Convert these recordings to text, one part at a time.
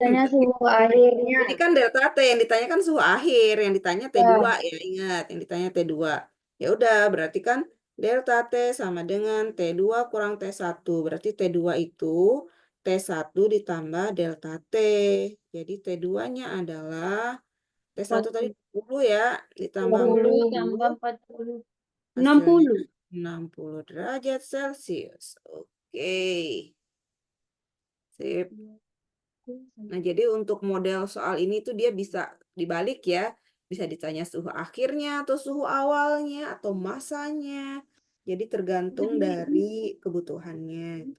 Tanya suhu akhirnya. Ini kan delta T, yang ditanyakan suhu akhir, yang ditanya T2 Ya, ya, ingat, yang ditanya T2. Ya udah, berarti kan delta T sama dengan T2 kurang T1. Berarti T2 itu T1 ditambah delta T. Jadi T2-nya adalah T1 tadi 40. 20 ya, ditambah 40 tambah 40, 40. hasilnya 60. 60 derajat Celcius. Oke, sip. Nah, jadi untuk model soal ini tuh dia bisa dibalik ya. Bisa ditanya suhu akhirnya atau suhu awalnya atau masanya. Jadi tergantung dari kebutuhannya.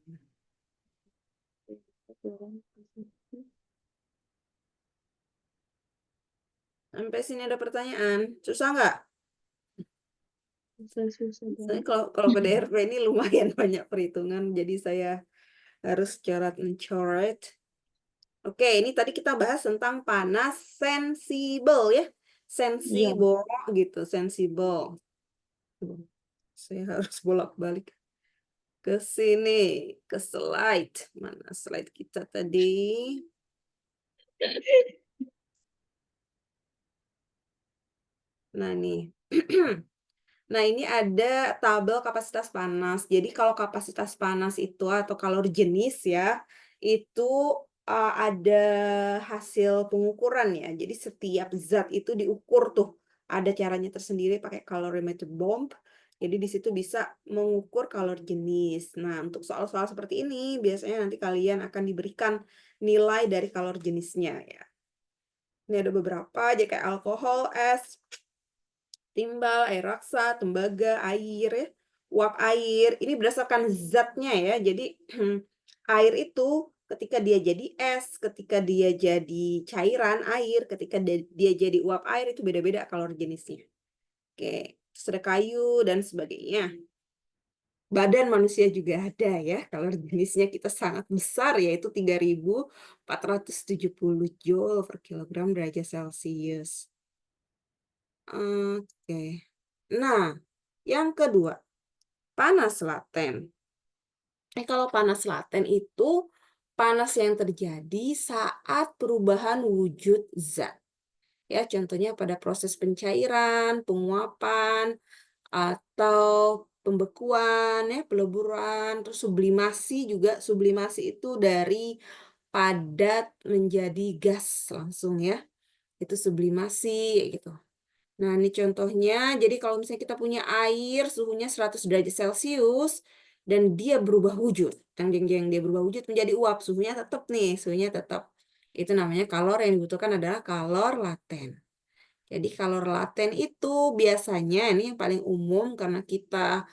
Sampai sini ada pertanyaan. Susah nggak? Susah-susah Saya banget. kalau PDRP ini lumayan banyak perhitungan. Jadi saya harus coret-mencoret. Oke, ini tadi kita bahas tentang panas sensibel ya. Iya. Sensibel gitu, sensibel. Saya harus bolak-balik ke sini, ke slide. Mana slide kita tadi? Nah, nih. Nah, ini ada tabel kapasitas panas. Jadi kalau kapasitas panas itu atau kalor jenis ya, itu ada hasil pengukuran ya. Jadi setiap zat itu diukur tuh. Ada caranya tersendiri pakai calorimeter bomb. Jadi di situ bisa mengukur kalor jenis. Nah, untuk soal-soal seperti ini biasanya nanti kalian akan diberikan nilai dari kalor jenisnya ya. Ini ada beberapa aja kayak alkohol, es, timbal, air raksa, tembaga, air ya, uap air. Ini berdasarkan zatnya ya. Jadi air itu ketika dia jadi es, ketika dia jadi cairan air, ketika dia jadi uap air itu beda-beda kalor jenisnya. Oke, terus ada kayu dan sebagainya. Badan manusia juga ada ya. Kalor jenisnya kita sangat besar yaitu 3.470 Joule per kilogram derajat Celcius. Oke. Nah, yang kedua, panas laten. Kalau panas laten itu panas yang terjadi saat perubahan wujud zat. Ya, contohnya pada proses pencairan, penguapan, atau pembekuan, ya, peleburan, terus sublimasi juga. Sublimasi itu dari padat menjadi gas langsung ya. Itu sublimasi gitu. Nah, ini contohnya. Jadi kalau misalnya kita punya air suhunya 100 derajat Celcius dan dia berubah wujud. Jeng-jeng dia berubah wujud menjadi uap, suhunya tetap nih, suhunya tetap. Itu namanya kalor yang dibutuhkan adalah kalor laten. Jadi kalor laten itu biasanya ini yang paling umum karena kita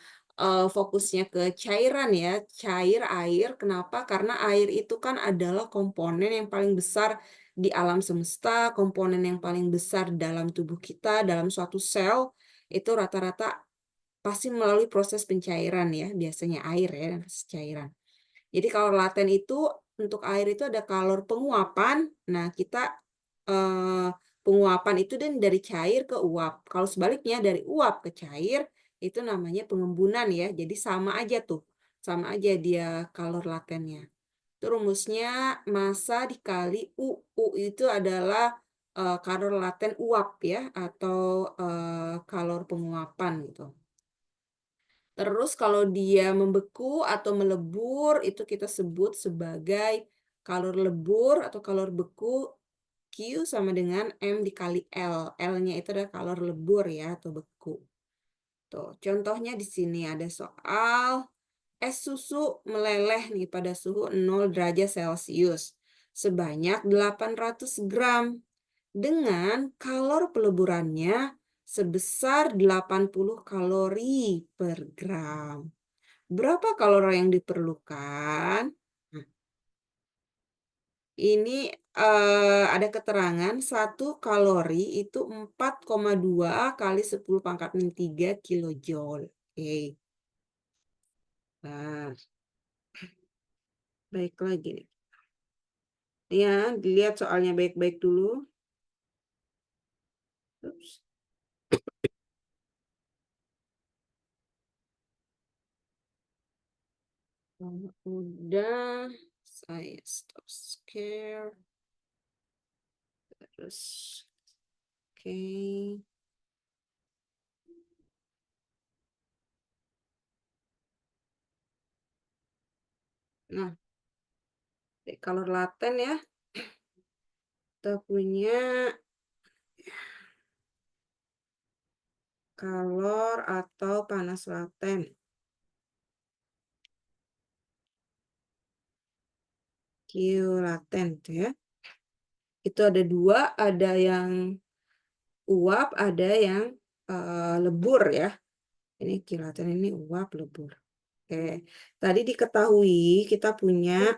fokusnya ke cairan ya, cair air. Kenapa? Karena air itu kan adalah komponen yang paling besar di alam semesta, komponen yang paling besar dalam tubuh kita, dalam suatu sel, itu rata-rata pasti melalui proses pencairan ya, biasanya air ya, proses cairan. Jadi kalor laten itu untuk air itu ada kalor penguapan. Nah, kita eh, penguapan itu dan dari cair ke uap. Kalau sebaliknya dari uap ke cair itu namanya pengembunan ya. Jadi sama aja tuh. Sama aja dia kalor latennya. Itu rumusnya massa dikali U. U itu adalah kalor laten uap ya atau kalor penguapan gitu. Terus kalau dia membeku atau melebur itu kita sebut sebagai kalor lebur atau kalor beku. Q sama dengan M dikali L. L-nya itu adalah kalor lebur ya atau beku. Tuh, contohnya di sini ada soal es susu meleleh nih pada suhu 0 derajat Celcius sebanyak 800 gram dengan kalor peleburannya sebesar 80 kalori per gram. Berapa kalori yang diperlukan? Nah, ini ada keterangan 1 kalori itu 4,2 kali 10 pangkat 3 kilojoule. Oke. Nah, baik lagi nih. Ya, dilihat soalnya baik-baik dulu. Ups. Udah, saya stop share. Terus, oke. Nah, kalor laten ya. Kita punya kalor atau panas laten. Q laten tuh ya. Itu ada dua, ada yang uap, ada yang lebur ya. Ini Q laten, ini uap, lebur. Oke, tadi diketahui kita punya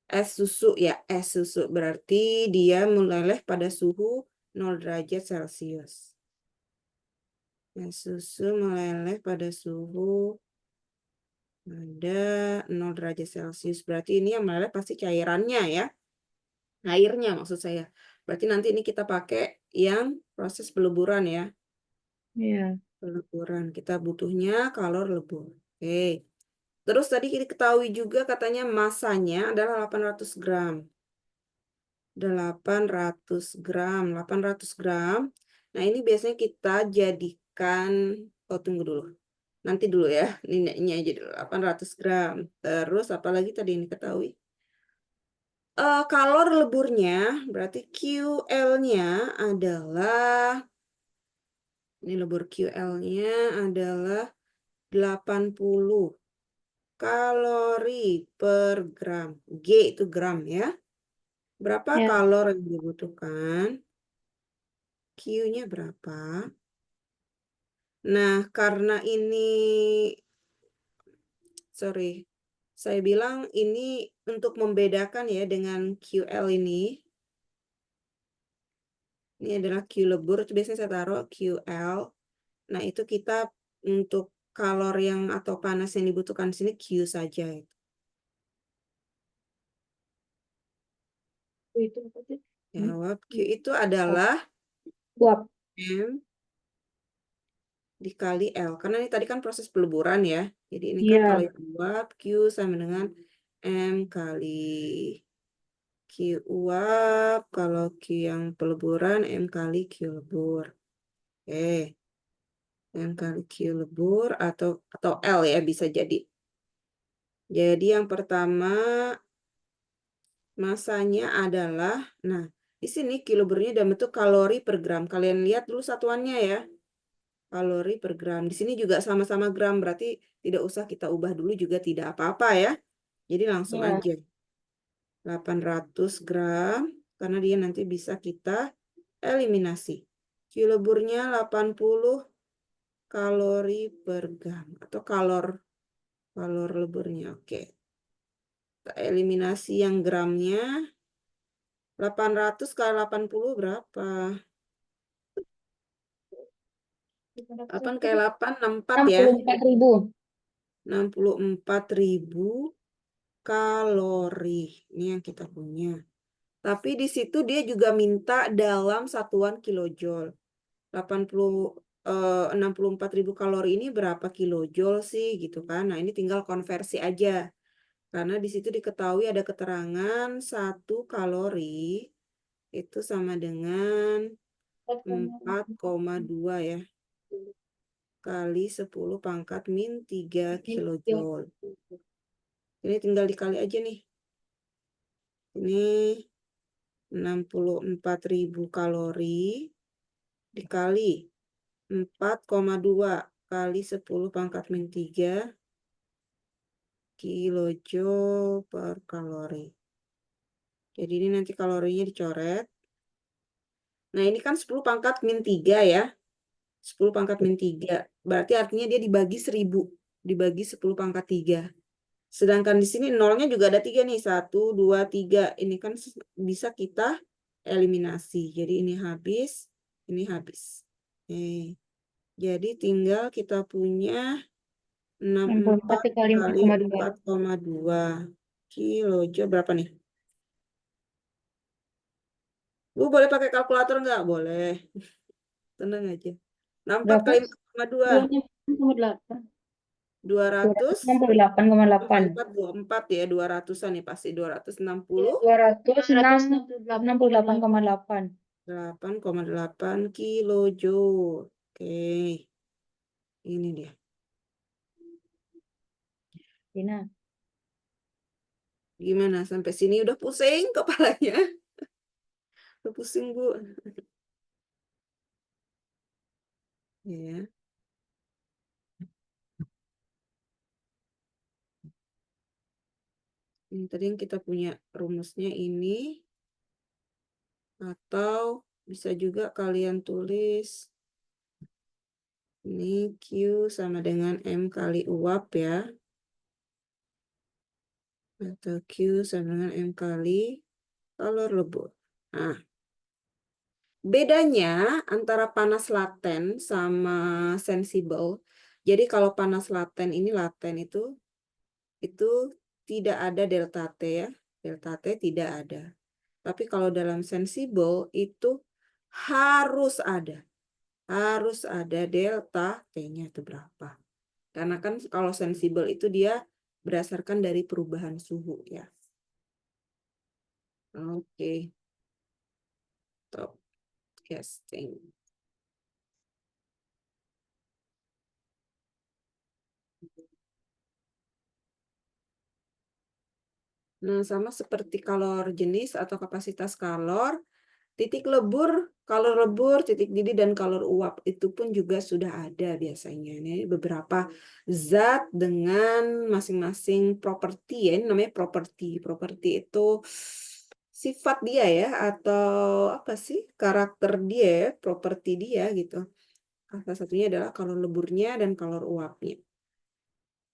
es susu ya. Es susu berarti dia meleleh pada suhu 0 derajat Celcius. Es susu meleleh pada suhu ada 0 derajat Celcius. Berarti ini yang meleleh pasti cairannya ya. Airnya maksud saya. Berarti nanti ini kita pakai yang proses peleburan ya. Iya. Peleburan. Kita butuhnya kalor lebur. Oke. Terus tadi kita ketahui juga katanya masanya adalah 800 gram. 800 gram. 800 gram. Nah ini biasanya kita jadikan, oh tunggu dulu. Nanti dulu ya, ini aja dulu, 800 gram. Terus apalagi tadi ini ketahui? Kalor leburnya, berarti QL-nya adalah, ini lebur QL-nya adalah 80 kalori per gram. G itu gram ya. Berapa Ya. kalor yang dibutuhkan? Q-nya berapa? Nah, karena ini, sorry, saya bilang ini untuk membedakan ya dengan QL ini. Ini adalah Q lebur, itu biasanya saya taruh QL. Nah, itu kita untuk kalor yang atau panas yang dibutuhkan di sini Q saja. Itu apa sih? Jawab, Q itu adalah Uap. M dikali L. Karena ini tadi kan proses peleburan ya. Jadi ini kan Iya. kalau yang uap, Q sama dengan M kali Q uap. Kalau Q yang peleburan, M kali Q lebur. Oke. M kali Q lebur atau L ya bisa jadi. Jadi yang pertama masanya adalah, nah di sini kilobernya dalam bentuk kalori per gram. Kalian lihat dulu satuannya ya. Kalori per gram. Di sini juga sama-sama gram, berarti tidak usah kita ubah dulu juga tidak apa-apa ya. Jadi langsung Iya. aja. 800 gram, karena dia nanti bisa kita eliminasi. Kiloburnya 80 kalori per gram. Atau kalor leburnya. Oke. Kita eliminasi yang gramnya. 800 kali 80 berapa? 8 kali 8, 64 ya. 64.000. 64.000 kalori. Ini yang kita punya. Tapi di situ dia juga minta dalam satuan kilojoule. 64.000 kalori ini berapa kilojoule sih gitu kan. Nah, ini tinggal konversi aja. Karena di situ diketahui ada keterangan 1 kalori itu sama dengan 4,2 ya. Kali 10 pangkat min 3 kilojoule. Ini tinggal dikali aja nih. Ini 64.000 kalori dikali 4,2 kali 10 pangkat min 3 kilojoule per kalori. Jadi ini nanti kalorinya dicoret. Nah ini kan 10 pangkat min 3 ya. 10 pangkat min 3. Berarti artinya dia dibagi 1000. Dibagi 10 pangkat 3. Sedangkan di sini nolnya juga ada 3 nih. 1, 2, 3. Ini kan bisa kita eliminasi. Jadi ini habis. Ini habis. Jadi tinggal kita punya 64 64 dikali kali 4,2. 4,2 kilojoule berapa nih? Bu boleh pakai kalkulator nggak? Boleh. Tenang aja. 64 Berapa? kali 4,2. 2,8. 200, 268,8. 24 ya, 200-an nih pasti. 260, 268,8. 8,8 kilojoule. Oke, ini dia. Dina. Gimana? Sampai sini udah pusing kepalanya? Udah pusing, Bu. Ya. Ini tadi yang kita punya rumusnya ini. Atau bisa juga kalian tulis ini Q sama dengan M kali uap ya. Atau Q sama dengan M kali kalor lebur. Nah, bedanya antara panas laten sama sensibel. Jadi kalau panas laten ini itu tidak ada delta T ya. Delta T tidak ada. Tapi kalau dalam sensibel itu harus ada. Harus ada delta T-nya itu berapa. Karena kan kalau sensibel itu dia berdasarkan dari perubahan suhu ya. Oke. Top casting. Nah, sama seperti kalor jenis atau kapasitas kalor, titik lebur, kalor lebur, titik didih, dan kalor uap itu pun juga sudah ada biasanya. Ini beberapa zat dengan masing-masing properti ya. Ini namanya properti. Properti itu sifat dia ya, atau apa sih karakter dia ya, properti dia gitu. Salah satunya adalah kalor leburnya dan kalor uapnya.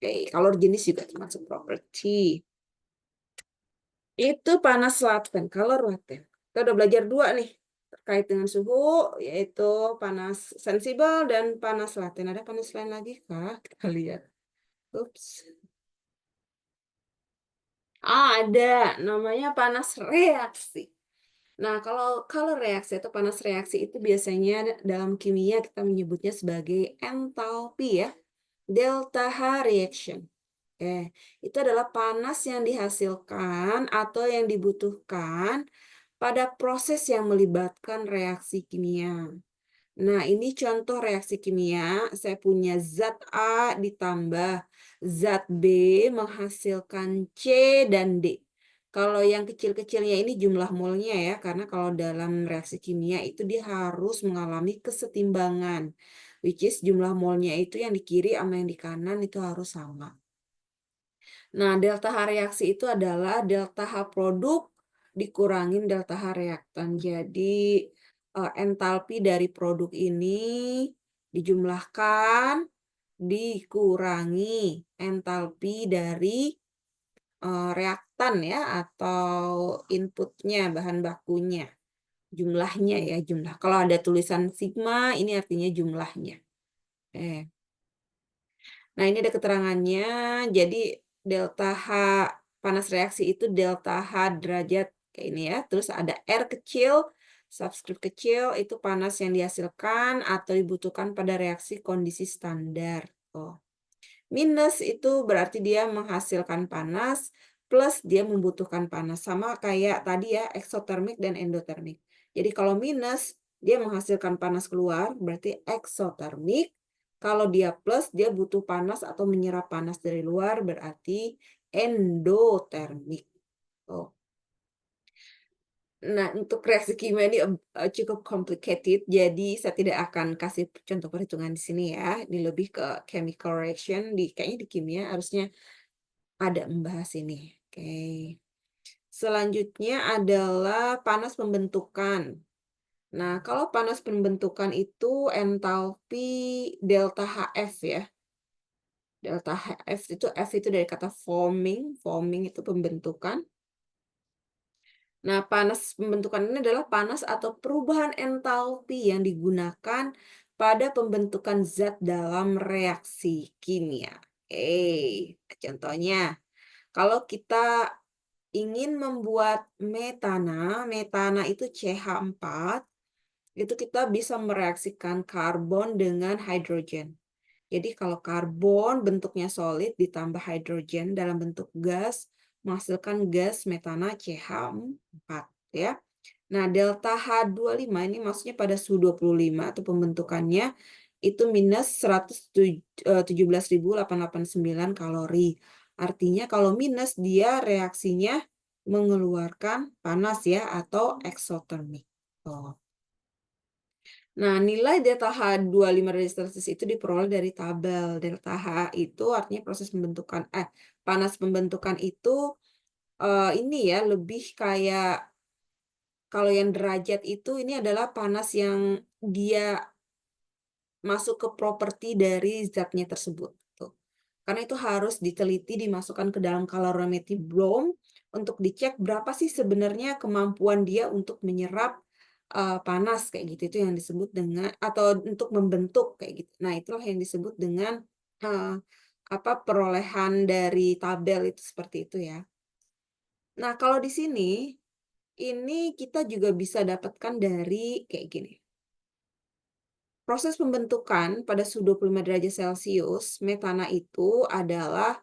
Oke, kalor jenis juga termasuk properti. Itu panas laten, kalor laten. Kita udah belajar dua nih terkait dengan suhu, yaitu panas sensibel dan panas laten. Ada panas lain lagi kah? Kita lihat. Ups. Ada, namanya panas reaksi. Nah, kalau reaksi atau panas reaksi itu biasanya dalam kimia kita menyebutnya sebagai entalpi ya. Delta H reaction. Itu adalah panas yang dihasilkan atau yang dibutuhkan pada proses yang melibatkan reaksi kimia. Nah, ini contoh reaksi kimia. Saya punya zat A ditambah zat B menghasilkan C dan D. Kalau yang kecil-kecilnya ini jumlah molnya ya, karena kalau dalam reaksi kimia itu dia harus mengalami kesetimbangan. Which is jumlah molnya itu yang di kiri sama yang di kanan itu harus sama. Nah, delta H reaksi itu adalah delta H produk dikurangin delta H reaktan. Jadi, entalpi dari produk ini dijumlahkan, dikurangi entalpi dari reaktan ya, atau inputnya, bahan bakunya. Jumlahnya ya, jumlah. Kalau ada tulisan sigma, ini artinya jumlahnya. Nah, ini ada keterangannya. Jadi, delta H panas reaksi itu delta H derajat kayak ini ya. Terus ada R kecil, subskrip kecil, itu panas yang dihasilkan atau dibutuhkan pada reaksi kondisi standar. Minus itu berarti dia menghasilkan panas, plus dia membutuhkan panas. Sama kayak tadi ya, eksotermik dan endotermik. Jadi kalau minus, dia menghasilkan panas keluar, berarti eksotermik. Kalau dia plus, dia butuh panas atau menyerap panas dari luar, berarti endotermik. Nah, untuk reaksi kimia ini cukup complicated, jadi saya tidak akan kasih contoh perhitungan di sini ya. Ini lebih ke chemical reaction, kayaknya di kimia harusnya ada membahas ini. Oke. Selanjutnya adalah panas pembentukan. Nah, kalau panas pembentukan itu entalpi delta HF ya. Delta HF itu F itu dari kata forming, forming itu pembentukan. Nah, panas pembentukan ini adalah panas atau perubahan entalpi yang digunakan pada pembentukan zat dalam reaksi kimia. Contohnya, kalau kita ingin membuat metana, metana itu CH4, itu kita bisa mereaksikan karbon dengan hidrogen. Jadi kalau karbon bentuknya solid ditambah hidrogen dalam bentuk gas menghasilkan gas metana CH4 ya. Nah, delta H25 ini maksudnya pada suhu 25 atau pembentukannya itu minus 117.889 kalori. Artinya kalau minus dia reaksinya mengeluarkan panas ya atau eksotermik. Oh. Nah, nilai delta H25 derajat Celcius itu diperoleh dari tabel. Delta H itu artinya proses pembentukan panas pembentukan itu ini ya lebih kayak kalau yang derajat itu ini adalah panas yang dia masuk ke properti dari zatnya tersebut tuh. Karena itu harus diteliti dimasukkan ke dalam calorimetric bloom untuk dicek berapa sih sebenarnya kemampuan dia untuk menyerap panas kayak gitu. Itu yang disebut dengan atau untuk membentuk kayak gitu. Nah, itulah yang disebut dengan perolehan dari tabel itu seperti itu ya. Nah, kalau di sini ini kita juga bisa dapatkan dari kayak gini. Proses pembentukan pada suhu 25 derajat Celcius, metana itu adalah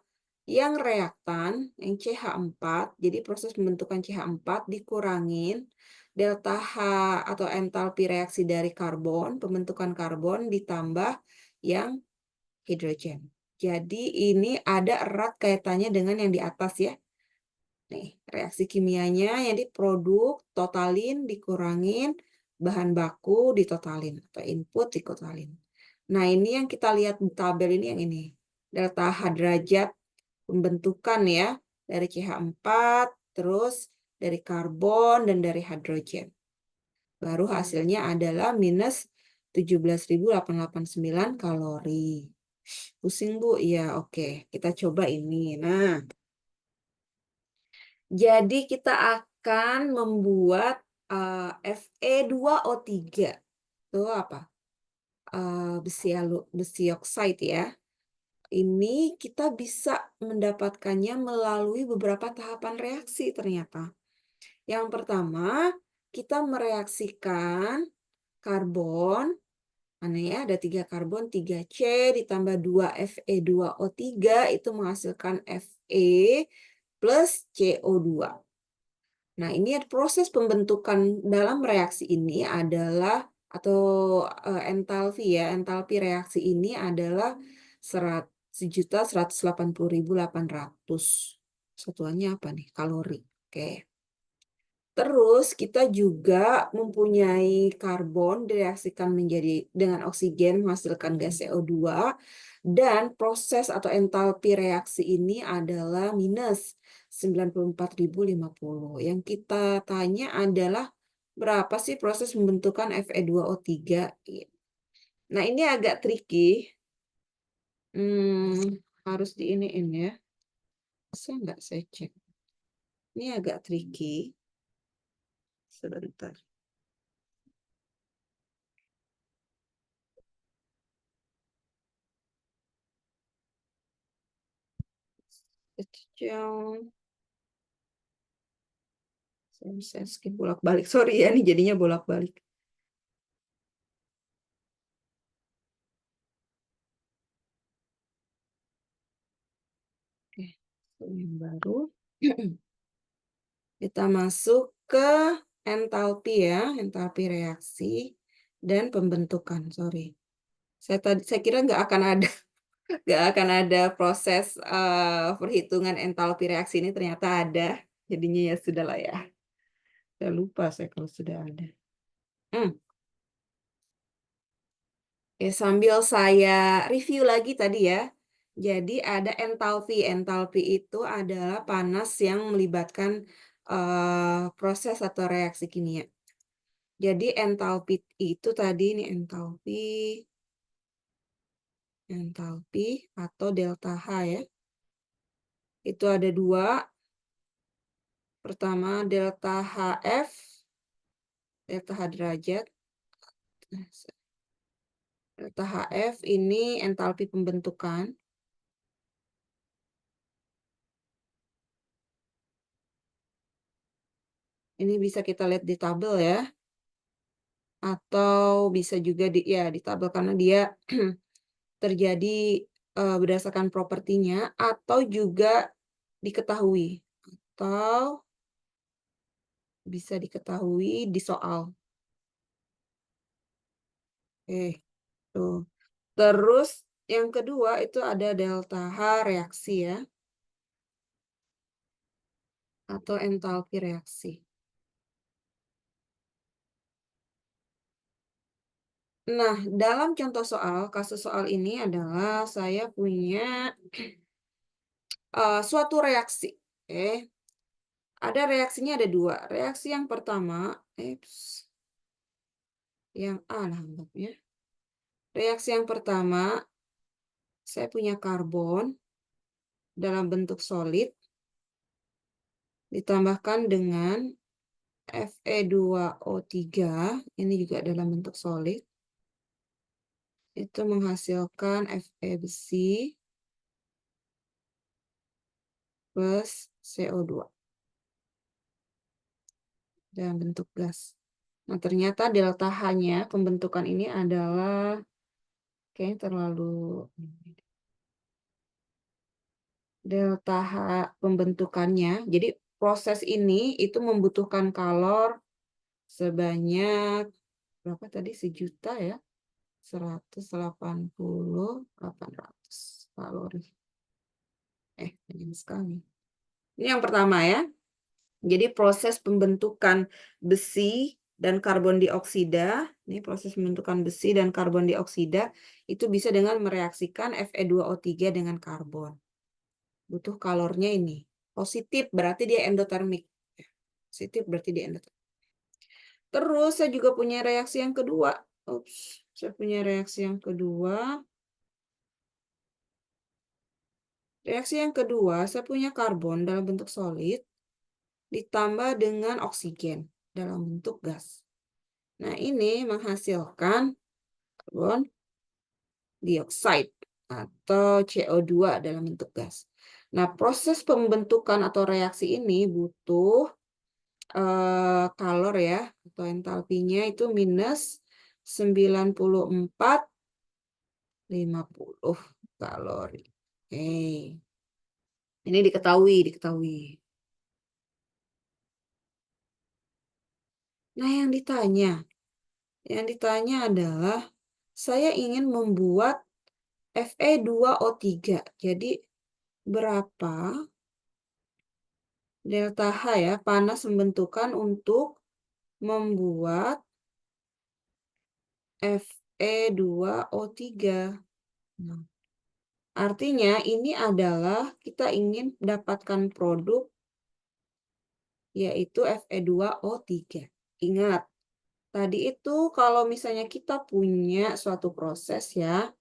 yang reaktan, yang CH4. Jadi proses pembentukan CH4 dikurangin delta H atau entalpi reaksi dari karbon, pembentukan karbon ditambah yang hidrogen. Jadi ini ada erat kaitannya dengan yang di atas ya. Nih, reaksi kimianya yang di produk totalin dikurangin, bahan baku ditotalin atau input ditotalin. Nah, ini yang kita lihat di tabel ini yang ini. Delta H derajat pembentukan ya dari CH4, terus dari karbon dan dari hidrogen. Baru hasilnya adalah minus 17.889 kalori. Pusing Bu? Ya, oke. Kita coba ini. Nah, jadi kita akan membuat Fe2O3. Itu apa? Besi oksida ya. Ini kita bisa mendapatkannya melalui beberapa tahapan reaksi ternyata. Yang pertama, kita mereaksikan karbon. Mana ya? Ada 3 karbon, 3C ditambah 2 Fe2O3 itu menghasilkan Fe plus CO2. Nah, ini proses pembentukan dalam reaksi ini adalah atau entalpi ya. Entalpi reaksi ini adalah 1.180.800. Satuannya apa nih? Kalori. Oke. Terus kita juga mempunyai karbon direaksikan menjadi dengan oksigen menghasilkan gas CO2 dan proses atau entalpi reaksi ini adalah minus 94.050. Yang kita tanya adalah berapa sih proses pembentukan Fe2O3? Nah, ini agak tricky. Harus diiniin ya. Bisa nggak saya cek? Ini agak tricky. Sebentar. Saya bisa skip bolak-balik. Sorry ya, ini jadinya bolak-balik. Oke, yang baru. Kita masuk ke entalpi ya, entalpi reaksi dan pembentukan. Sorry, saya kira nggak akan ada proses perhitungan entalpi reaksi ini, ternyata ada. Jadinya ya sudahlah ya. Saya lupa saya kalau sudah ada. Oke, sambil saya review lagi tadi ya. Jadi ada entalpi. Entalpi itu adalah panas yang melibatkan proses atau reaksi kimia. Jadi entalpi itu tadi ini entalpi atau delta H ya. Itu ada 2. Pertama delta HF, delta H derajat. Delta HF ini entalpi pembentukan. Ini bisa kita lihat di tabel ya. Atau bisa juga di tabel karena dia terjadi berdasarkan propertinya atau juga diketahui atau bisa diketahui di soal. Oke, tuh. Terus yang kedua itu ada delta H reaksi ya, atau entalpi reaksi. Nah, dalam contoh soal, kasus soal ini adalah saya punya suatu reaksi. Oke. Ada reaksinya ada dua. Reaksi yang pertama, yang A lah anggapnya. Reaksi yang pertama, saya punya karbon dalam bentuk solid ditambahkan dengan Fe2O3, ini juga dalam bentuk solid, itu menghasilkan Fe besi plus CO2 dalam bentuk gas. Nah, ternyata delta H-nya pembentukan ini adalah kayaknya terlalu delta H pembentukannya. Jadi proses ini itu membutuhkan kalor sebanyak berapa tadi? 1.000.000 ya. 180.800 kalori. Banyak sekali. Ini yang pertama ya. Jadi proses pembentukan besi dan karbon dioksida, ini proses pembentukan besi dan karbon dioksida itu bisa dengan mereaksikan Fe2O3 dengan karbon. Butuh kalornya ini. Positif berarti dia endotermik. Positif berarti dia endotermik. Terus saya juga punya reaksi yang kedua. Saya punya reaksi yang kedua. Reaksi yang kedua, saya punya karbon dalam bentuk solid ditambah dengan oksigen dalam bentuk gas. Nah, ini menghasilkan karbon dioksida atau CO2 dalam bentuk gas. Nah, proses pembentukan atau reaksi ini butuh kalor ya, atau entalpinya itu minus 94,50 kalori. Ini diketahui. Nah, yang ditanya adalah saya ingin membuat Fe2O3. Jadi berapa delta H ya, panas pembentukan untuk membuat Fe2O3. Nah, artinya ini adalah kita ingin mendapatkan produk yaitu Fe2O3. Ingat, tadi itu kalau misalnya kita punya suatu proses ya,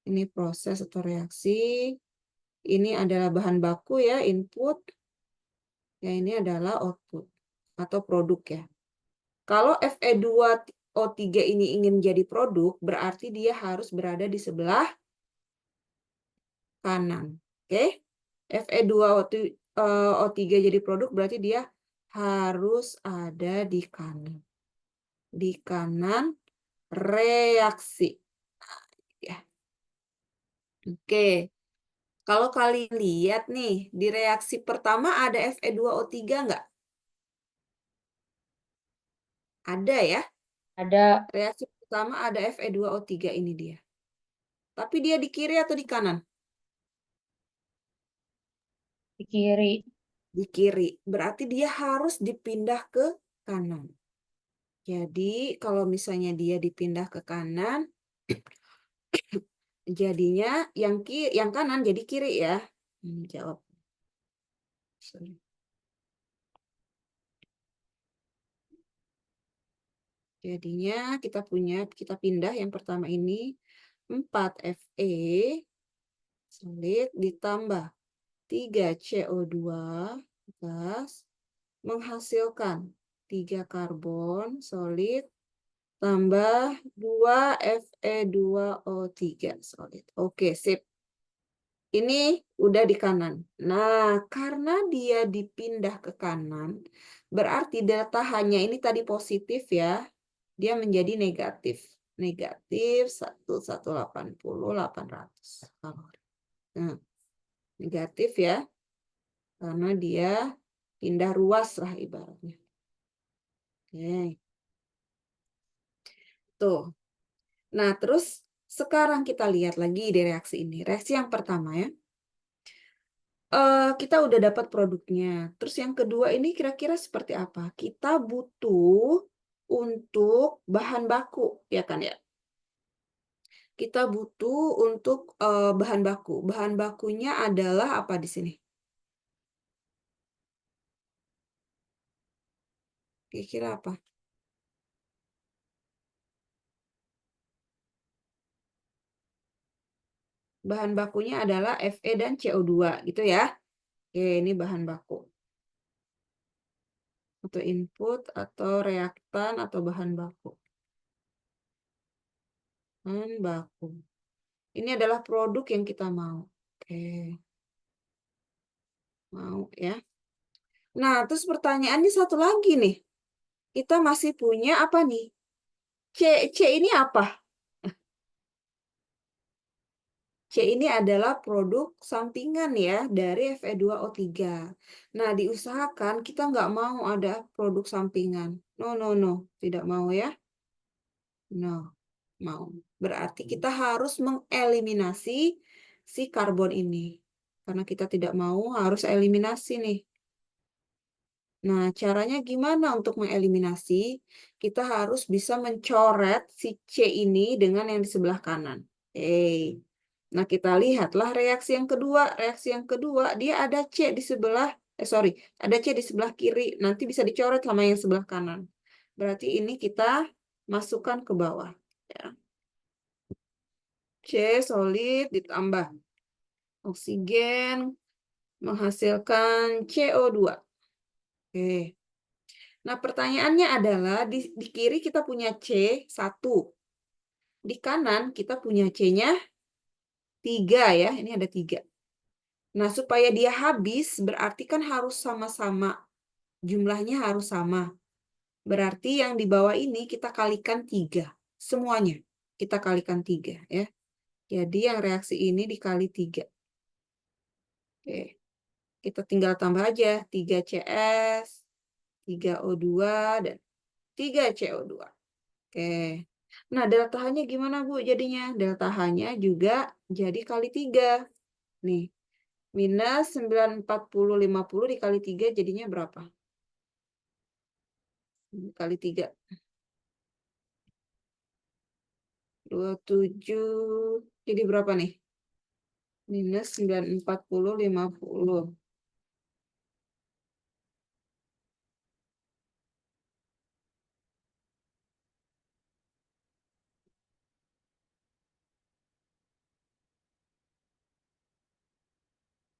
ini proses atau reaksi, ini adalah bahan baku ya, input, ya ini adalah output atau produk ya. Kalau Fe2O3 ini ingin jadi produk, berarti dia harus berada di sebelah kanan. Oke? Fe2O3 jadi produk berarti dia harus ada di kanan. Di kanan reaksi. Ya. Oke. Kalau kalian lihat nih, di reaksi pertama ada Fe2O3 nggak? Ada ya? Ada Reaksi pertama ada Fe2O3 ini dia. Tapi dia di kiri atau di kanan? di kiri. Di kiri. Berarti dia harus dipindah ke kanan. Jadi kalau misalnya dia dipindah ke kanan, jadinya yang kanan jadi kiri ya. Jawab. Sorry. Jadinya kita pindah yang pertama ini 4 Fe solid ditambah 3 CO2 gas menghasilkan 3 karbon solid tambah 2 Fe2O3 solid. Oke, sip. Ini udah di kanan. Nah, karena dia dipindah ke kanan, berarti delta H-nya ini tadi positif ya, dia menjadi negatif. Negatif 1.180.800 kalori. Nah, negatif ya, karena dia pindah ruas lah ibaratnya. Oke. Tuh. Nah, terus sekarang kita lihat lagi di reaksi ini. Reaksi yang pertama ya. Kita udah dapat produknya. Terus yang kedua ini kira-kira seperti apa? Kita butuh untuk bahan baku, ya kan ya? Kita butuh untuk bahan baku. Bahan bakunya adalah apa di sini? Kira-kira apa? Bahan bakunya adalah Fe dan CO2, gitu ya. Oke, ini bahan baku. Atau input, atau reaktan, atau bahan baku. Bahan baku. Ini adalah produk yang kita mau. Oke. Mau ya. Nah, terus pertanyaannya satu lagi nih. Kita masih punya apa nih? C ini apa? C ini adalah produk sampingan ya dari Fe2O3. Nah, diusahakan kita nggak mau ada produk sampingan. No, no, no. Tidak mau ya. No, mau. Berarti kita harus mengeliminasi si karbon ini. Karena kita tidak mau harus eliminasi nih. Nah, caranya gimana untuk mengeliminasi? Kita harus bisa mencoret si C ini dengan yang di sebelah kanan. Nah, kita lihatlah reaksi yang kedua. Reaksi yang kedua, dia ada C di sebelah, ada C di sebelah kiri. Nanti bisa dicoret sama yang sebelah kanan. Berarti ini kita masukkan ke bawah. Ya. C solid ditambah oksigen menghasilkan CO2. Oke. Nah, pertanyaannya adalah di kiri kita punya C1. Di kanan kita punya C-nya 3 ya. Ini ada 3. Nah, supaya dia habis berarti kan harus sama-sama. Jumlahnya harus sama. Berarti yang di bawah ini kita kalikan 3. Semuanya kita kalikan 3 ya. Jadi yang reaksi ini dikali 3. Oke. Kita tinggal tambah aja 3CS, 3O2, dan 3CO2. Oke. Nah, delta H-nya gimana, Bu, jadinya? Delta H-nya juga jadi kali 3. Nih, minus 940/50 dikali 3 jadinya berapa? Kali 3. 27. Jadi berapa nih? Minus 940/50.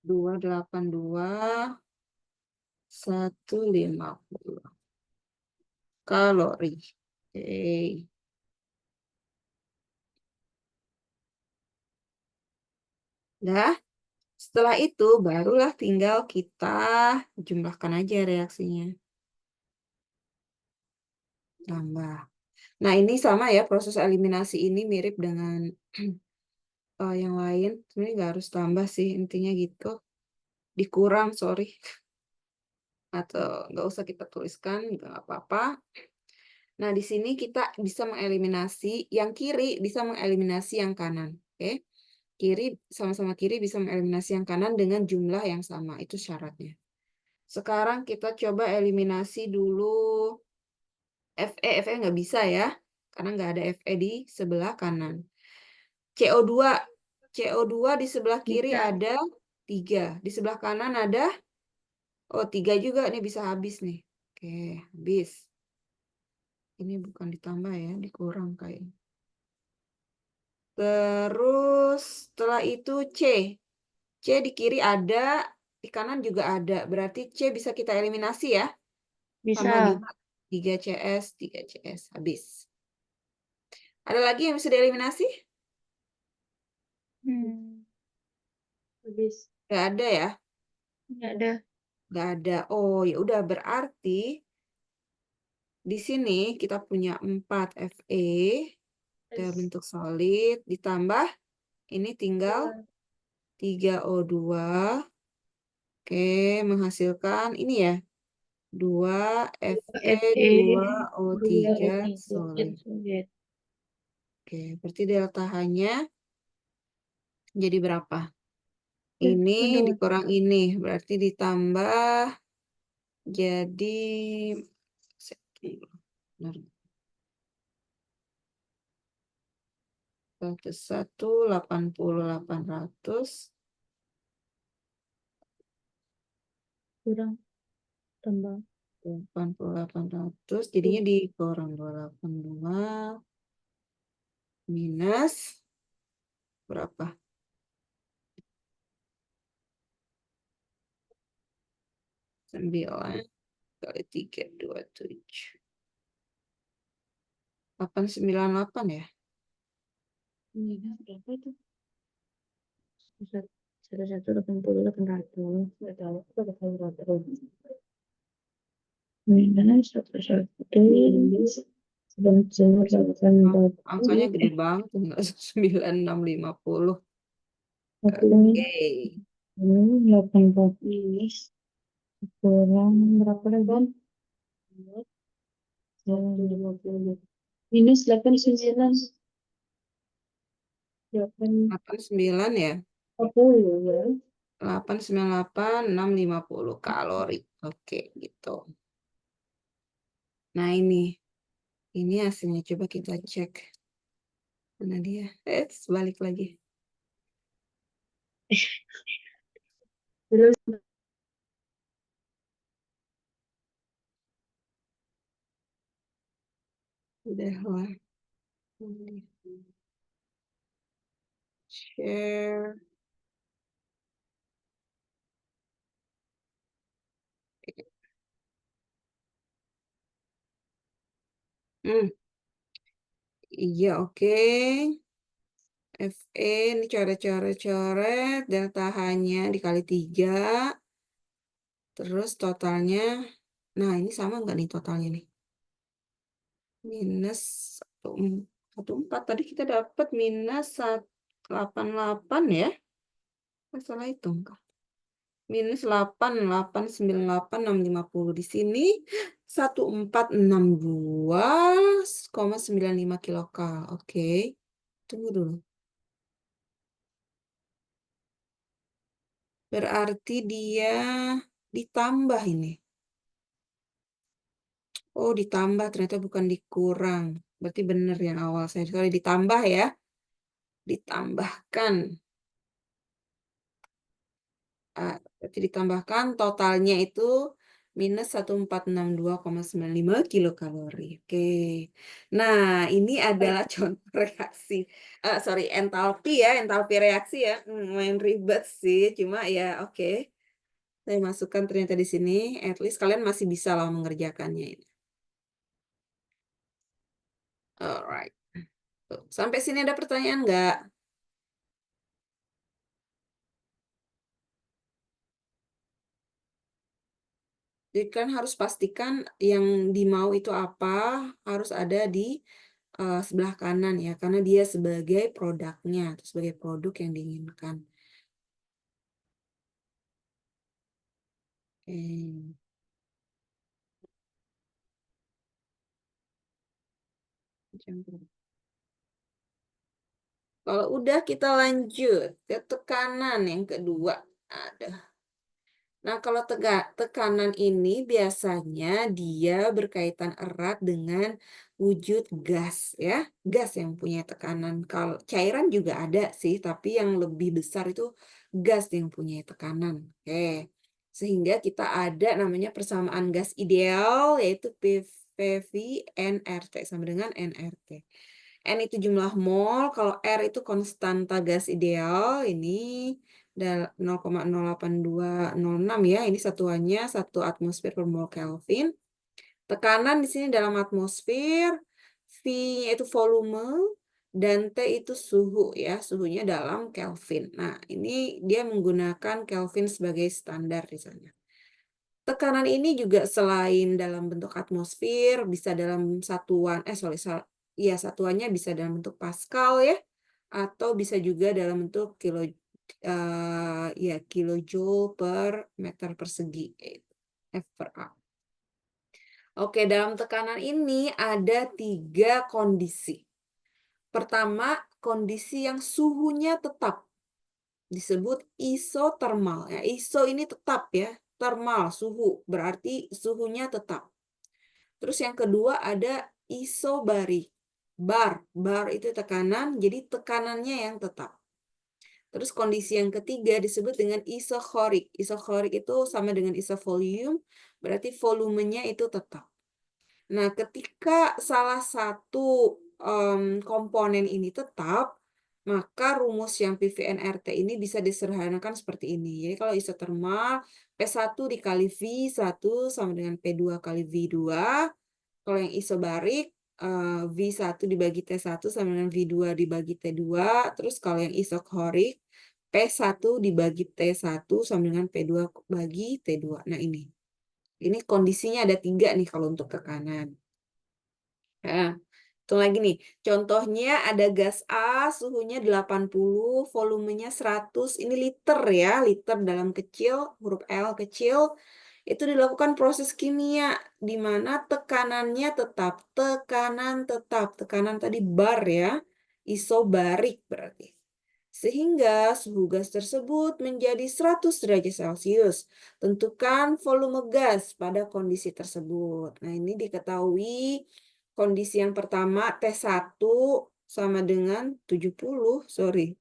282, 150 kalori. Oke. Dah, setelah itu barulah tinggal kita jumlahkan aja reaksinya. Tambah. Nah, ini sama ya, proses eliminasi ini mirip dengan yang lain. Sebenarnya nggak harus tambah sih, intinya gitu. Dikurang, sorry. Atau nggak usah kita tuliskan, juga nggak apa-apa. Nah, di sini kita bisa mengeliminasi, yang kiri bisa mengeliminasi yang kanan. Oke? Kiri sama-sama kiri bisa mengeliminasi yang kanan dengan jumlah yang sama. Itu syaratnya. Sekarang kita coba eliminasi dulu Fe nggak bisa ya, karena nggak ada Fe di sebelah kanan. CO2 di sebelah kiri Bisa. ada 3. Di sebelah kanan ada, 3 juga. Ini bisa habis nih. Oke, habis. Ini bukan ditambah ya, dikurang kayaknya. Terus setelah itu C. C di kiri ada, di kanan juga ada. Berarti C bisa kita eliminasi ya. Sama Bisa. juga 3CS, habis. Ada lagi yang bisa dieliminasi? Habis. Nggak ada ya? Nggak ada. Nggak ada. Oh, ya udah berarti di sini kita punya 4 Fe, Udah bentuk solid, ditambah ini tinggal 3O2. Oke, menghasilkan ini ya, 2Fe, 2O3 solid. Oke, berarti delta H-nya jadi berapa? Ini dikurang ini, berarti ditambah jadi benar. 180, 800 kurang tambah 800 jadinya dikurang 282 minus berapa? 9 kali 3, 27. 898 ya? minus berapa itu? 180, 800 nggak tahu minus 180 Angkanya gede banget, enggak 9650. Oke. 814 kurang berapa lagi? Minus 89 89 ya? 80 ya. 898,650 kalori. Oke, gitu. Nah, ini hasilnya coba kita cek. Mana dia? Balik lagi. Terus Udah lah. Share. Iya, oke. Fe ini coret-coret, delta H-nya dikali 3. Terus totalnya, nah ini sama nggak nih totalnya nih? Minus 14. Tadi kita dapat minus 88 ya? Salah hitung kah? Minus 8,898,650. Di sini 1462,95 kilokal. Oke. Tunggu dulu. Berarti dia ditambah ini. Oh, ditambah. Ternyata bukan dikurang. Berarti benar yang awal saya. Sorry, ditambah ya. Ditambahkan. Berarti ditambahkan totalnya itu minus 1462,95 kilokalori. Oke. Nah, ini adalah contoh reaksi. Entalpi ya, entalpi reaksi ya. Main ribet sih, cuma ya oke. Saya masukkan ternyata di sini, at least kalian masih bisa lah mengerjakannya ini. Alright. Tuh, sampai sini ada pertanyaan nggak? Jadi kan harus pastikan yang dimau itu apa, harus ada di sebelah kanan ya, karena dia sebagai produknya, atau sebagai produk yang diinginkan. Oke. Kalau udah kita lanjut ke tekanan yang kedua. Ada. Nah, kalau tekanan ini biasanya dia berkaitan erat dengan wujud gas ya. Gas yang punya tekanan. Kalau cairan juga ada sih, tapi yang lebih besar itu gas yang punya tekanan. Oke. Sehingga kita ada namanya persamaan gas ideal yaitu PV nRT sama dengan nRT. N itu jumlah mol, kalau R itu konstanta gas ideal, ini 0,08206 ya, ini satuannya 1 atmosfer per mol Kelvin. Tekanan di sini dalam atmosfer, V-nya itu volume, dan T itu suhu ya, suhunya dalam Kelvin. Nah, ini dia menggunakan Kelvin sebagai standar di sana. Tekanan ini juga selain dalam bentuk atmosfer, bisa dalam satuan, ya satuannya bisa dalam bentuk Pascal ya, atau bisa juga dalam bentuk kilojoule per meter persegi, yaitu F per A. Oke, dalam tekanan ini ada 3 kondisi. Pertama, kondisi yang suhunya tetap, disebut isotermal. Ya, iso ini tetap ya, termal, suhu, berarti suhunya tetap. Terus yang kedua ada isobarik. Bar itu tekanan, jadi tekanannya yang tetap. Terus kondisi yang ketiga disebut dengan isochorik. Isochorik itu sama dengan isovolume, berarti volumenya itu tetap. Nah, ketika salah satu komponen ini tetap, maka rumus yang PVNRT ini bisa disederhanakan seperti ini. Jadi kalau isotermal, P1 dikali V1 sama dengan P2 kali V2. Kalau yang isobarik, V1 dibagi T1 sama dengan V2 dibagi T2. Terus kalau yang isochorik, P1 dibagi T1 sama dengan P2 bagi T2. Nah, ini kondisinya ada 3 nih kalau untuk tekanan. Nah, hitung lagi nih. Contohnya ada gas A, suhunya 80, volumenya 100. Ini liter ya, liter dalam kecil, huruf L kecil. Itu dilakukan proses kimia, di mana tekanannya tetap. Tekanan tadi bar ya, isobarik berarti. Sehingga suhu gas tersebut menjadi 100 derajat Celcius. Tentukan volume gas pada kondisi tersebut. Nah, ini diketahui kondisi yang pertama T1 sama dengan 70, sorry.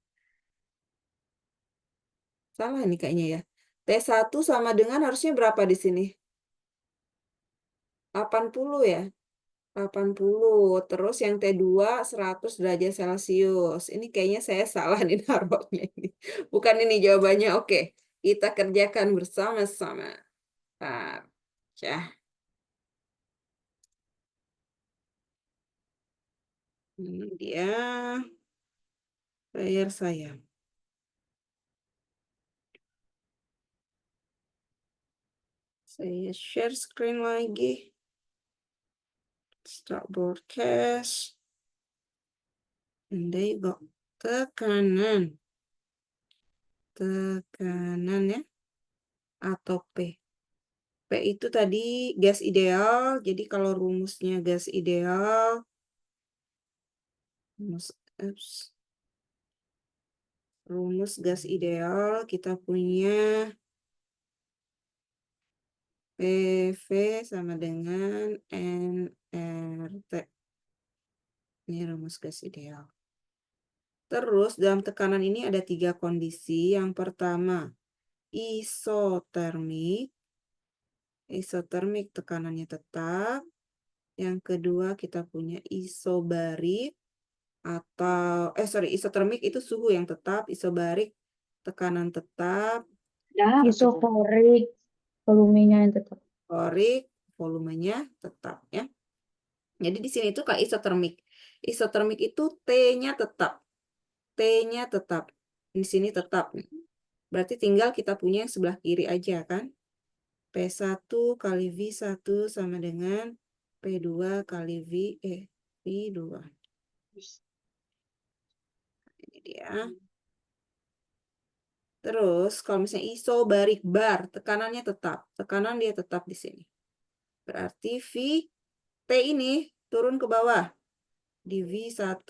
Salah nih kayaknya ya. T1 sama dengan harusnya berapa di sini? 80 ya? 80. Terus yang T2 100 derajat Celcius. Ini kayaknya saya salah nih naruhnya ini. Bukan ini jawabannya. Oke, kita kerjakan bersama-sama. Bentar. Ya, ini dia layar saya. Saya share screen lagi. Start broadcast. And there you go. Tekanan. Tekanan ya. Atau P. P itu tadi gas ideal. Jadi kalau rumusnya gas ideal. Rumus gas ideal kita punya PV sama dengan nRT. Ini rumus gas ideal. Terus dalam tekanan ini ada 3 kondisi. Yang pertama, isotermik. Isotermik tekanannya tetap. Yang kedua kita punya isobarik atau isotermik itu suhu yang tetap, isobarik tekanan tetap, Isokorik, volumenya yang tetap. korik volumenya tetap ya. Jadi di sini itu kayak isotermik. Isotermik itu T-nya tetap. T-nya tetap. Di sini tetap. Berarti tinggal kita punya yang sebelah kiri aja kan. P1 kali V1 sama dengan P2 kali V2. Ini dia. Terus kalau misalnya isobarik bar, tekanannya tetap. Tekanan dia tetap di sini. Berarti V T ini turun ke bawah. Di V1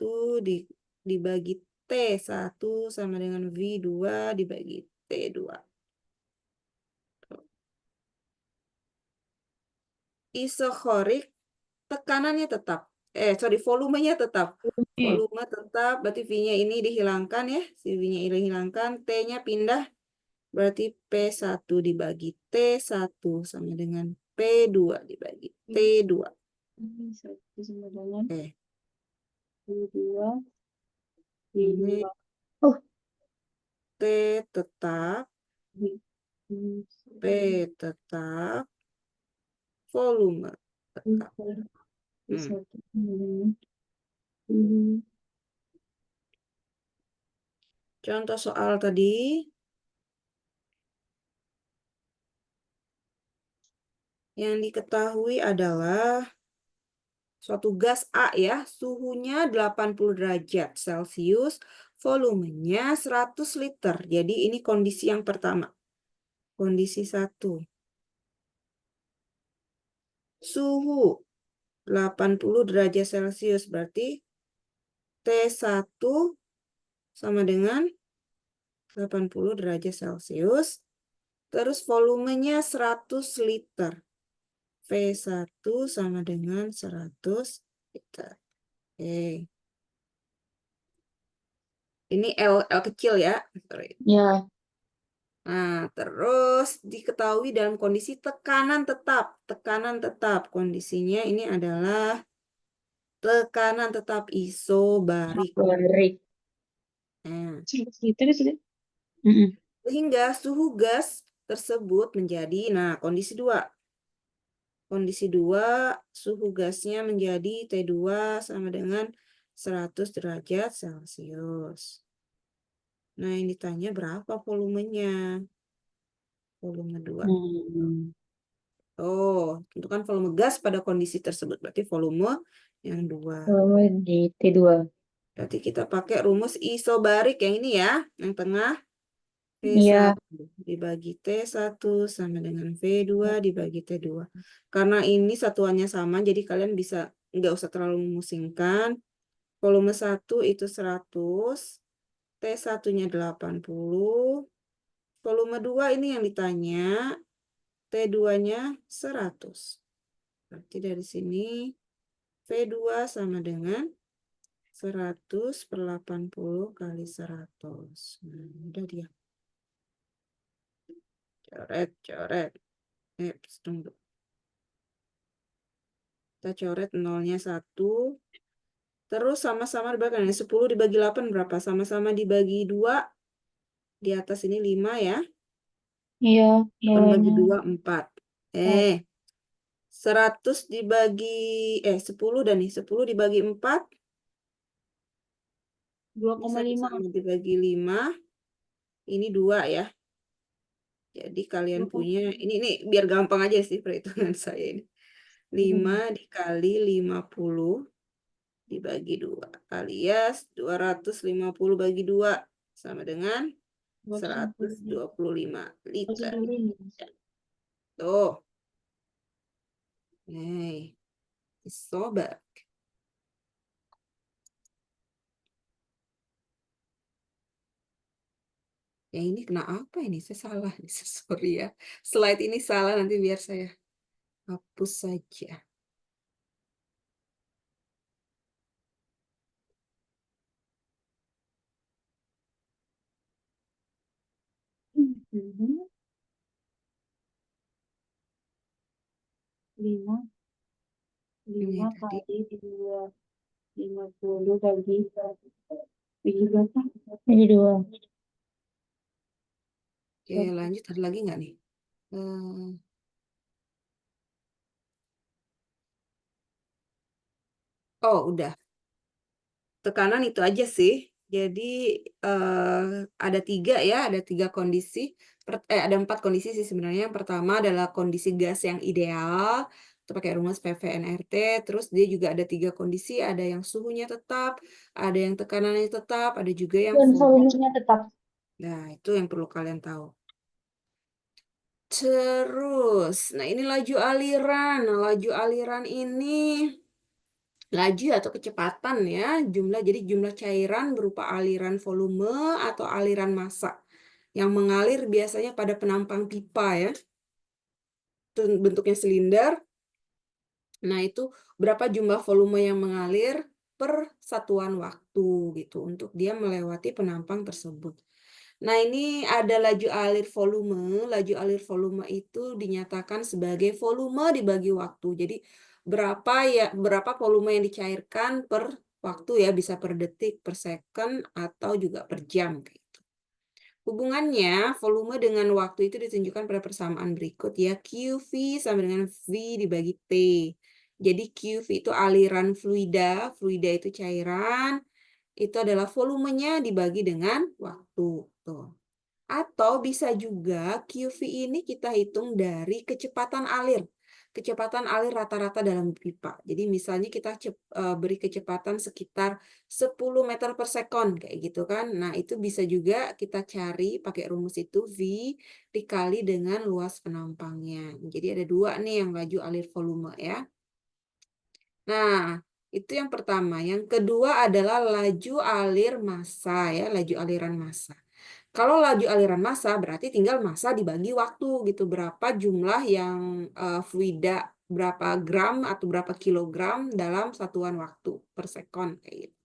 dibagi T1 sama dengan V2 dibagi T2. Isochorik tekanannya tetap. Volumenya tetap. Volume tetap, berarti V-nya ini dihilangkan ya. Si V-nya ini dihilangkan, T-nya pindah. Berarti P1 dibagi T1 sama dengan P2 dibagi T2. Ini satu sama dengan Eh, dua, ini dua. Oh, T tetap, P tetap, volume tetap. satu sama dengan Contoh soal tadi, yang diketahui adalah suatu gas A ya, suhunya 80 derajat Celcius, volumenya 100 liter. Jadi ini kondisi yang pertama. Kondisi 1. Suhu 80 derajat Celcius berarti T1 sama dengan 80 derajat Celcius. Terus volumenya 100 liter. V1 sama dengan 100 liter. Oke. Ini L kecil ya. Sorry. Ya. Nah, terus diketahui dalam kondisi tekanan tetap. Tekanan tetap. Kondisinya ini adalah tekanan tetap isobarik. Barik. Nah, Liter sudah. Mm-mm. sehingga suhu gas tersebut menjadi, nah kondisi 2. Kondisi 2, suhu gasnya menjadi T2 sama dengan 100 derajat Celcius. Nah, yang ditanya berapa volumenya? Volume 2. Oh, tentukan volume gas pada kondisi tersebut. Berarti volume yang 2. Volume di T2. Berarti kita pakai rumus isobarik yang ini ya. Yang tengah. Iya. V1 dibagi T1 sama dengan V2 dibagi T2. Karena ini satuannya sama, jadi kalian bisa nggak usah terlalu memusingkan. Volume 1 itu 100, T1-nya 80, volume 2 ini yang ditanya, T2-nya 100. Berarti dari sini V2 sama dengan 100 per 80 kali 100. Nah, udah dia. Coret. Tunggu. Kita coret nolnya 1. Terus sama-sama dibagi. 10 dibagi 8 berapa? Sama-sama dibagi 2. Di atas ini 5 ya. Iya. 8 bagi Bawahnya. 2, 4. 100 dibagi, 10 dan nih. 10 dibagi 4. 2,5. Sama dibagi 5. Ini 2 ya. Jadi kalian punya, ini biar gampang aja sih perhitungan saya ini. 5 dikali 50 dibagi 2 alias 250 bagi 2 sama dengan 125 liter. Tuh. Nih, sobat. Ya ini kenapa ini? Saya salah. Sorry ya. Slide ini salah, nanti biar saya hapus saja. Lima Ini tadi. kali 50 bagi berapa? Bagi 2. Oke, lanjut. Ada lagi nggak nih? Oh, udah. Tekanan itu aja sih. Jadi ada 3 ya, ada 3 kondisi. Ada 4 kondisi sih sebenarnya. Yang pertama adalah kondisi gas yang ideal. Kita pakai rumus PV-NRT. Terus dia juga ada 3 kondisi. Ada yang suhunya tetap, ada yang tekanannya tetap, ada juga yang Dan volume. volumenya tetap. Nah, itu yang perlu kalian tahu. Terus, nah ini laju aliran. Nah, laju aliran ini laju atau kecepatan ya, jadi jumlah cairan berupa aliran volume atau aliran massa yang mengalir biasanya pada penampang pipa ya. Itu bentuknya silinder. Nah, itu berapa jumlah volume yang mengalir per satuan waktu gitu untuk dia melewati penampang tersebut. Nah, ini ada laju alir volume. Laju alir volume itu dinyatakan sebagai volume dibagi waktu. Jadi berapa volume yang dicairkan per waktu ya, bisa per detik, per second, atau juga per jam gitu. Hubungannya volume dengan waktu itu ditunjukkan pada persamaan berikut ya. QV sama dengan V dibagi T. Jadi QV itu aliran fluida, fluida itu cairan, itu adalah volumenya dibagi dengan waktu. Tuh. Atau bisa juga QV ini kita hitung dari kecepatan alir. kecepatan alir rata-rata dalam pipa. Jadi misalnya kita beri kecepatan sekitar 10 meter per sekon, kayak gitu kan. Nah, itu bisa juga kita cari pakai rumus itu, V dikali dengan luas penampangnya. Jadi ada dua nih yang laju alir volume ya. Nah, itu yang pertama. Yang kedua adalah laju alir massa ya, laju aliran massa. Kalau laju aliran massa berarti tinggal massa dibagi waktu gitu, berapa jumlah yang fluida, berapa gram atau berapa kilogram dalam satuan waktu per sekon kayak gitu.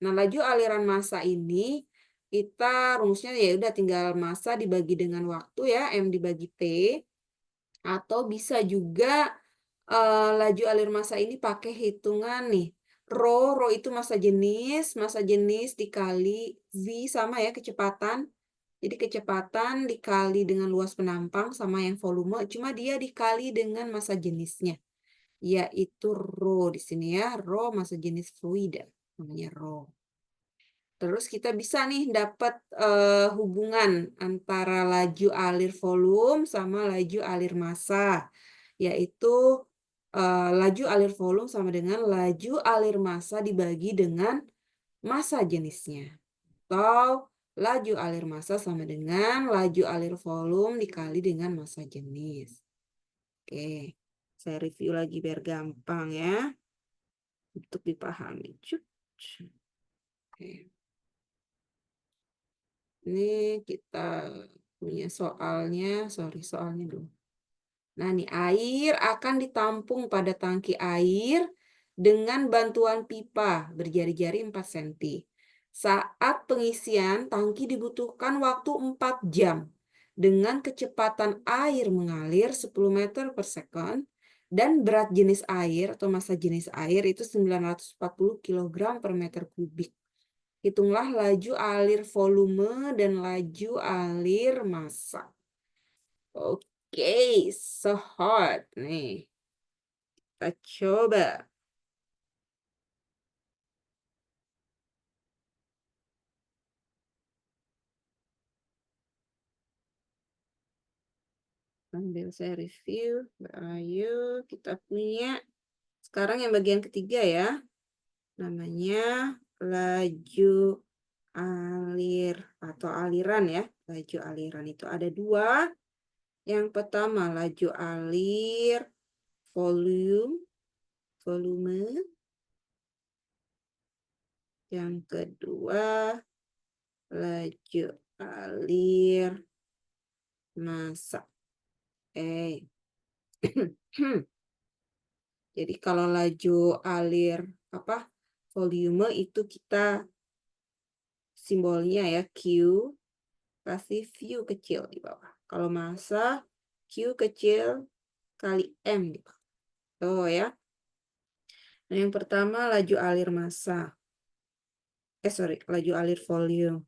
Nah, laju aliran massa ini kita rumusnya ya udah tinggal massa dibagi dengan waktu ya, M dibagi T. Atau bisa juga laju alir massa ini pakai hitungan nih. Rho itu massa jenis dikali V sama ya kecepatan. Jadi kecepatan dikali dengan luas penampang sama yang volume, cuma dia dikali dengan massa jenisnya, yaitu Rho di sini ya, Rho massa jenis fluida, namanya Rho. Terus kita bisa nih dapat hubungan antara laju alir volume sama laju alir massa, yaitu laju alir volume sama dengan laju alir massa dibagi dengan massa jenisnya. Atau laju alir massa sama dengan laju alir volume dikali dengan massa jenis. Oke, saya review lagi biar gampang ya, untuk dipahami. Oke. Ini kita punya soalnya, soalnya dulu. Nah, nih air akan ditampung pada tangki air dengan bantuan pipa berjari-jari 4 cm. Saat pengisian, tangki dibutuhkan waktu 4 jam dengan kecepatan air mengalir 10 meter per sekon dan berat jenis air atau massa jenis air itu 940 kg per meter kubik. Hitunglah laju alir volume dan laju alir massa. Oke, so hard nih. Kita coba. Sambil saya review. Ayo, kita punya. Sekarang yang bagian ketiga ya. Namanya laju alir atau aliran ya. Laju aliran itu ada dua. Yang pertama laju alir volume. Yang kedua laju alir massa. Jadi kalau laju alir volume itu kita simbolnya ya Q, kasih V kecil di bawah. Kalau massa Q kecil kali M di bawah. Tuh ya. Nah, yang pertama laju alir massa. Laju alir volume.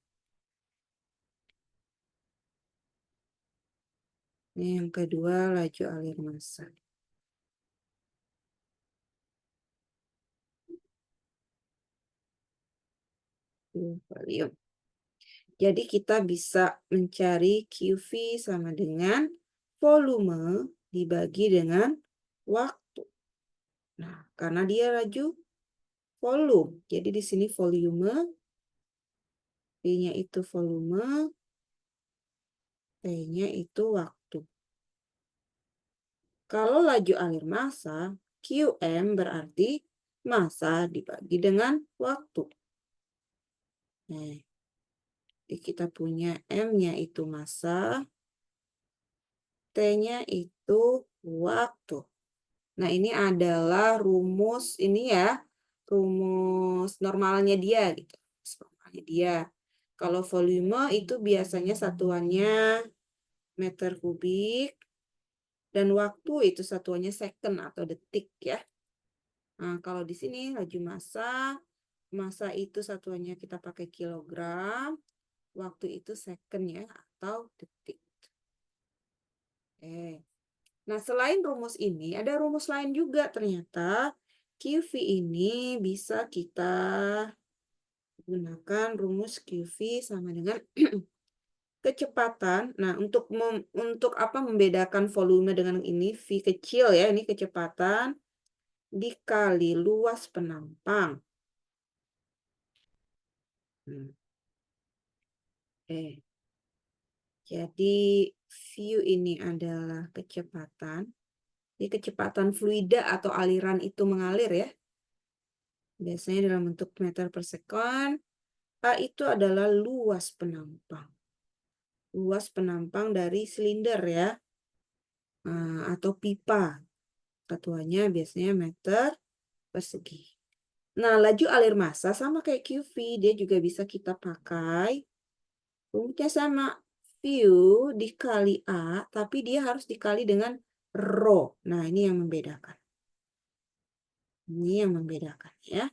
Ini yang kedua laju alir massa. Volume. Jadi kita bisa mencari QV sama dengan volume dibagi dengan waktu. Nah, karena dia laju volume. Jadi di sini volume, V-nya itu volume, T-nya itu waktu. Kalau laju alir massa, QM berarti massa dibagi dengan waktu. Nah, kita punya M-nya itu massa, T-nya itu waktu. Nah, ini adalah rumus ini ya, rumus normalnya dia gitu. Normalnya dia. Kalau volume itu biasanya satuannya meter kubik dan waktu itu satuannya second atau detik ya. Nah, kalau di sini laju massa itu satuannya kita pakai kilogram, waktu itu second ya atau detik. Nah, selain rumus ini, ada rumus lain juga ternyata. QV ini bisa kita gunakan rumus QV sama dengan kecepatan. Nah, untuk apa membedakan volume dengan ini, V kecil ya, ini kecepatan dikali luas penampang. Jadi V ini adalah kecepatan. Ini kecepatan fluida atau aliran itu mengalir ya. Biasanya dalam bentuk meter per second. A itu adalah luas penampang. Luas penampang dari silinder ya. Atau pipa. Satuannya biasanya meter persegi. Nah, laju alir massa sama kayak QV. Dia juga bisa kita pakai. Rumusnya sama. V dikali A, tapi dia harus dikali dengan rho. Nah, ini yang membedakan. Ini yang membedakan ya.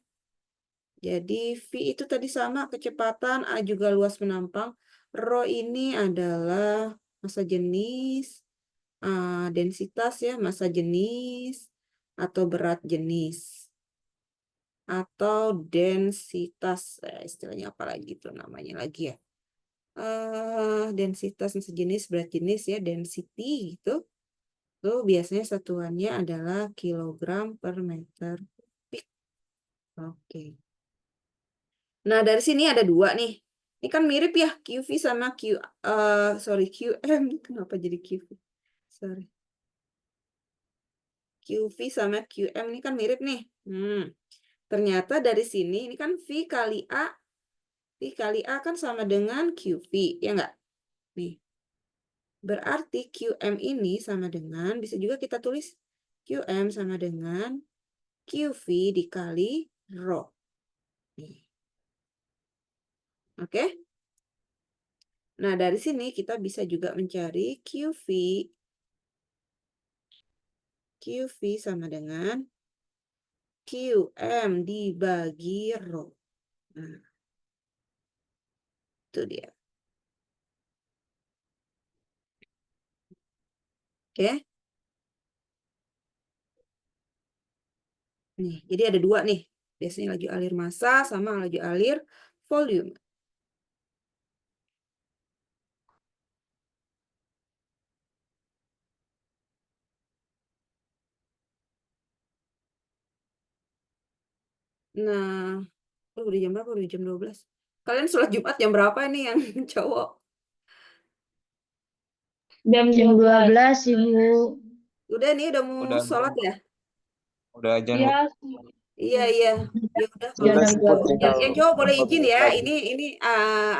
Jadi V itu tadi sama kecepatan, A juga luas penampang. Rho ini adalah massa jenis, densitas ya, massa jenis, atau berat jenis. Atau densitas, istilahnya apa lagi itu namanya lagi ya. Densitas sejenis, berat jenis ya, density gitu. Itu biasanya satuannya adalah kilogram per meter kubik. Oke. Nah, dari sini ada dua nih. Ini kan mirip ya, QV sama QM. Kenapa jadi QV? Sorry. QV sama QM ini kan mirip nih. Ternyata dari sini, ini kan V kali A. V kali A kan sama dengan QV, ya enggak? Nih. Berarti QM ini sama dengan, bisa juga kita tulis QM sama dengan QV dikali rho. Nih. Oke? Nah, dari sini kita bisa juga mencari QV. QV sama dengan QM dibagi rho. Nah, itu dia. Oke? Nih, jadi ada dua nih. Biasanya laju alir massa sama laju alir volume. Nah, udah jam berapa? Udah jam 12. Kalian sholat Jumat jam berapa nih yang cowok? Jam 12, Ibu. Udah nih, udah mau sholat ya? Udah ajan. Iya. Iya, iya. Ya udah kalau Jam gitu. 12. Yang cowok boleh izin ya. Ini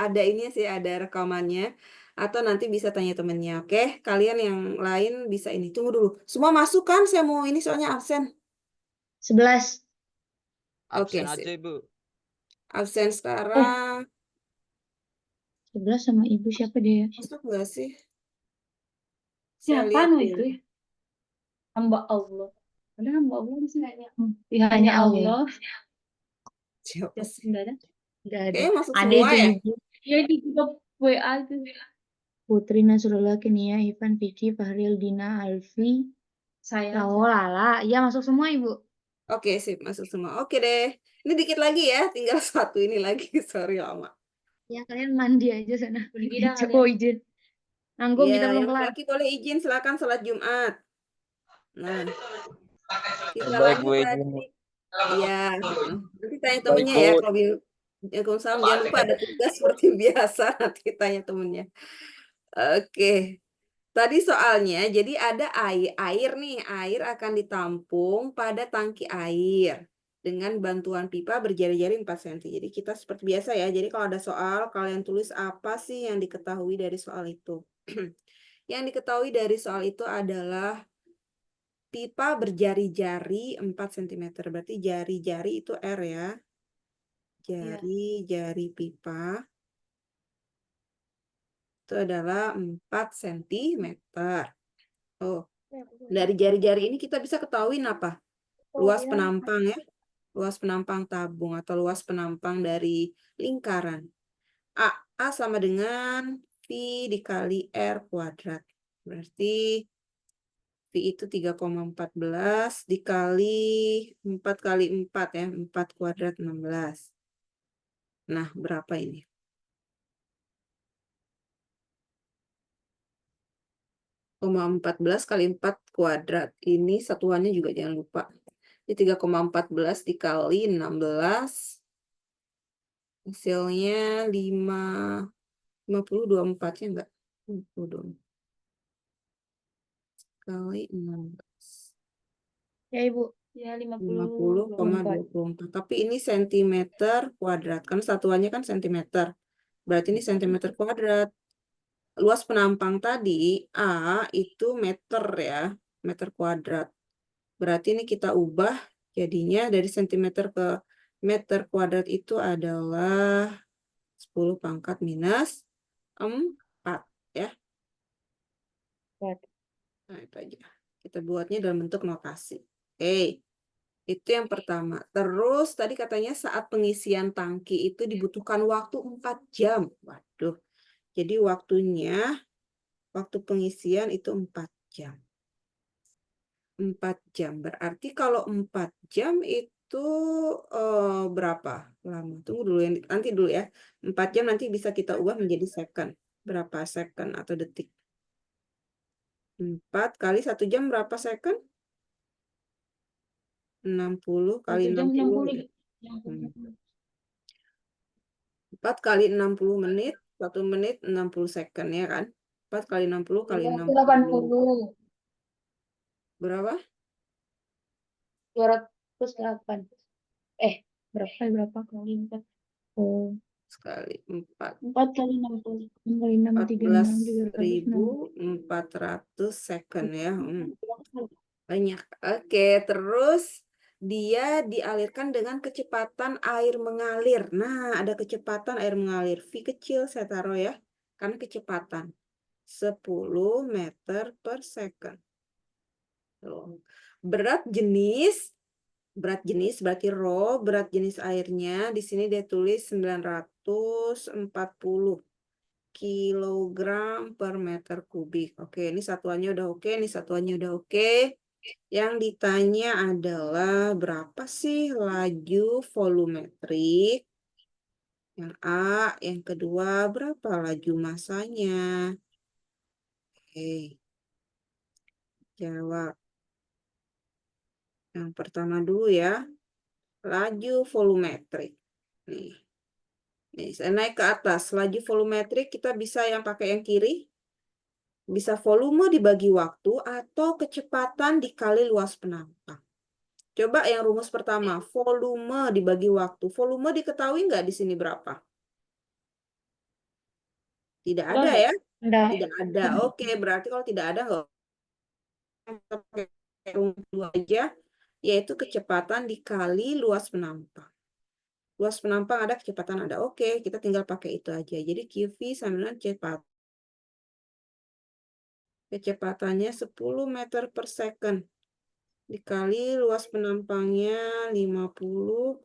ada ini sih, ada rekamannya. Atau nanti bisa tanya temennya, oke? Kalian yang lain bisa ini. Tunggu dulu. Semua masuk kan? Saya mau ini soalnya absen. 11. Oke, Absen sip. aja, Ibu. Absen sekarang. 11 sama Ibu siapa dia? Masuk nggak sih? Saya Siapa lihat nu dulu. itu? Hamba Allah. Ada hamba Allah di sini. Ya, hanya Allah. Siapa sih? Enggak ada. Enggak ada. Kayaknya masuk Ada semua itu ya? Ibu. Ya di grup WA itu. Putri Nasrullah Kenia Ivan Vicky Fahril Dina Alfi. Saya. Oh lala. Ya masuk semua Ibu. Oke, sip. Masuk semua. Oke deh. Ini dikit lagi ya. Tinggal satu ini lagi. Sorry lama. Ya kalian mandi aja sana. Tidak, Cowok izin. Nanggung Ya, kita belum yang kelar. laki boleh izin. Silakan sholat Jumat. Nah, kita Baik, lanjut Bu tadi. izin. Iya. Nanti tanya Baik, temennya Bu. ya. Kalau Waalaikumsalam. Jangan lupa ada tugas seperti biasa. Nanti tanya temennya. Oke. Tadi soalnya, jadi ada air nih. Air akan ditampung pada tangki air. Dengan bantuan pipa berjari-jari 4 cm. Jadi kita seperti biasa ya. Jadi kalau ada soal, kalian tulis apa sih yang diketahui dari soal itu. Yang diketahui dari soal itu adalah pipa berjari-jari 4 cm. Berarti jari-jari itu R ya. Jari-jari pipa itu adalah 4 cm. Oh, dari jari-jari ini kita bisa ketahui apa? Luas penampang ya. Luas penampang tabung atau luas penampang dari lingkaran. A sama dengan V dikali R kuadrat. Berarti V itu 3,14 dikali 4 kali 4 ya. 4 kuadrat 16. Nah, berapa ini? 3,14 kali 4 kuadrat. Ini satuannya juga jangan lupa. Ini 3,14 dikali 16. Hasilnya 50, 24 ya enggak? 50 kali 16. Ya, Ibu. Ya, 50,24. Tapi ini sentimeter kuadrat. Kan satuannya kan sentimeter. Berarti ini sentimeter kuadrat. Luas penampang tadi, A, itu meter ya. Meter kuadrat. Berarti ini kita ubah jadinya dari sentimeter ke meter kuadrat itu adalah 10 pangkat minus 4 ya. Nah, itu aja. Kita buatnya dalam bentuk notasi. Oke. Itu yang pertama. Terus tadi katanya saat pengisian tangki itu dibutuhkan waktu 4 jam. Waduh. Jadi waktu pengisian itu 4 jam. 4 jam. Berarti kalau 4 jam itu berapa lama? Tunggu dulu nanti dulu ya. 4 jam nanti bisa kita ubah menjadi second. Berapa second atau detik? 4 kali 1 jam berapa second? 60 kali 1 jam 60. 60. 4 kali 60 menit, 1 menit 60 second ya kan? 4 kali 60 kali 60. 80. Berapa? 208. Berapa kali 4? Oh, Sekali 4. 4 kali 60. 6 kali 6, 36, 306. 14.400 second ya. Banyak. Oke, terus dia dialirkan dengan kecepatan air mengalir. Nah, ada kecepatan air mengalir. V kecil saya taruh ya. Karena kecepatan. 10 meter per second. Berat jenis berarti rho, berat jenis airnya di sini dia tulis 940 kilogram per meter kubik. Oke, ini satuannya udah oke, ini satuannya udah oke. Yang ditanya adalah berapa sih laju volumetrik? Yang A, yang kedua berapa laju masanya? Oke, jawab. Yang pertama dulu ya, laju volumetrik. Nih, saya naik ke atas. Laju volumetrik kita bisa yang pakai yang kiri. Bisa volume dibagi waktu atau kecepatan dikali luas penampang. Coba yang rumus pertama, volume dibagi waktu. Volume diketahui nggak di sini berapa? Tidak ada ya? Tidak ada. Oke, berarti kalau tidak ada nggak pakai rumus dua aja, yaitu kecepatan dikali luas penampang. Luas penampang ada, kecepatan ada. Oke, kita tinggal pakai itu aja. Jadi QV sama dengan kecepatannya 10 meter per second. Dikali luas penampangnya 50,24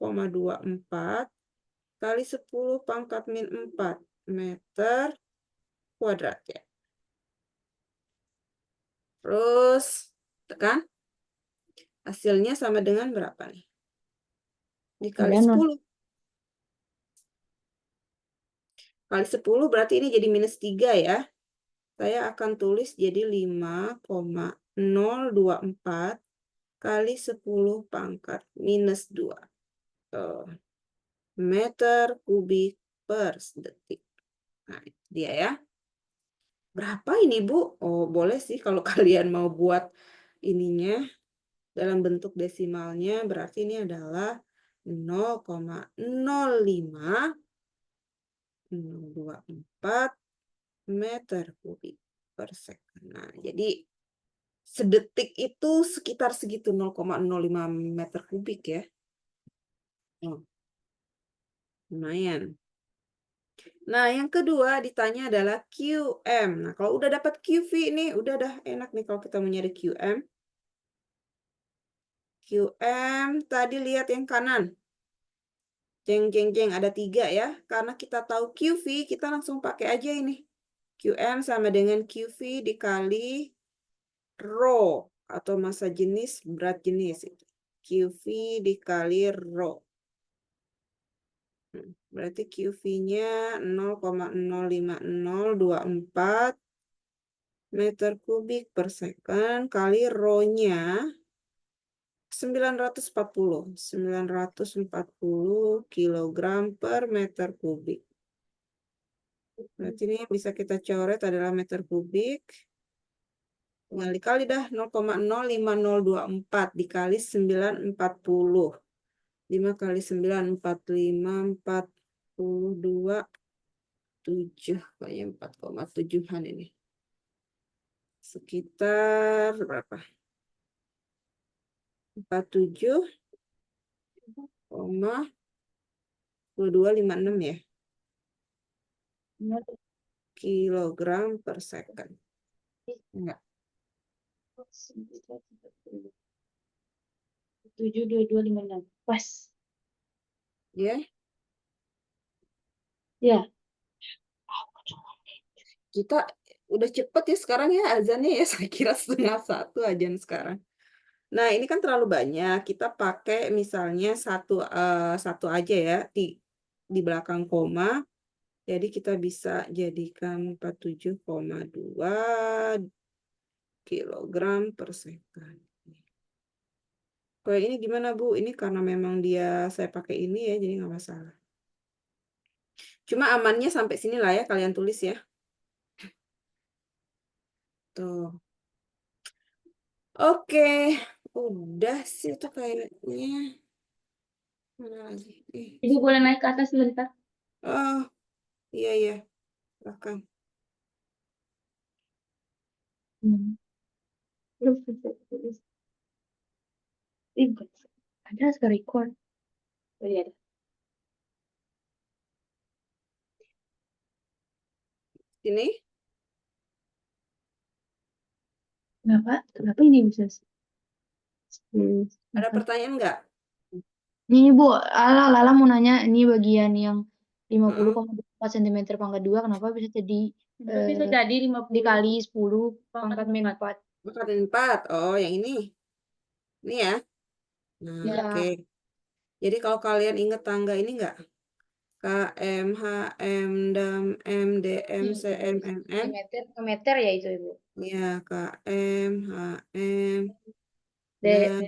kali 10 pangkat min 4 meter kuadrat ya. Terus tekan. Hasilnya sama dengan berapa nih? Dikali 10. Kali 10 berarti ini jadi minus 3 ya. Saya akan tulis jadi 5,024 kali 10 pangkat minus 2 meter kubik per detik. Nah, itu dia ya. Berapa ini, Bu? Oh, boleh sih kalau kalian mau buat ininya dalam bentuk desimalnya, berarti ini adalah 0,05024 meter kubik per second. Nah, jadi sedetik itu sekitar segitu 0,05 meter kubik ya. Lumayan. Nah, yang kedua ditanya adalah QM. Nah, kalau udah dapat QV ini, udah dah enak nih kalau kita mau nyari QM. QM, tadi lihat yang kanan. Jeng, jeng, jeng, ada 3 ya. Karena kita tahu QV, kita langsung pakai aja ini. QM sama dengan QV dikali rho atau massa jenis, berat jenis. QV dikali rho. Berarti QV-nya 0,05024 meter kubik per second kali rho-nya 940 kilogram per meter kubik. Berarti ini yang bisa kita coret adalah meter kubik. Tinggal dikali dah 0,05024 dikali 940. 5 kali 9, 45, 42, 7. Kayaknya 4,7-an ini. Sekitar berapa? 47,2256 ya. Kilogram per second. Enggak. 72256. Pas. Ya. Ya. Kita udah cepet ya sekarang ya azannya ya. Saya kira 12:30 azan sekarang. Nah, ini kan terlalu banyak. Kita pakai misalnya satu aja ya di belakang koma. Jadi kita bisa jadikan 47,2 kilogram per second. Kalau ini gimana, Bu? Ini karena memang saya pakai ini ya, jadi nggak masalah. Cuma amannya sampai sini lah ya, kalian tulis ya. Tuh. Oke, udah sih itu kayaknya. Mana lagi? Ibu boleh naik ke atas sebentar? Oh, iya. Silahkan. Belum tulis. Ada sekarang record. Oh iya. Sini. Kenapa ini bisa? Ada pertanyaan nggak? Ini Bu, Lala mau nanya, ini bagian yang 50,4 cm pangkat 2, kenapa bisa jadi bisa jadi 50 dikali 10 pangkat min 4? Pangkat 4. Oh, yang ini. Ini ya. Nah, Ya. oke. Jadi kalau kalian ingat tangga ini nggak? KM, HM, DAM, MDM, CM, MM. Ke meter ya itu Ibu. Ya, KM, HM, Dan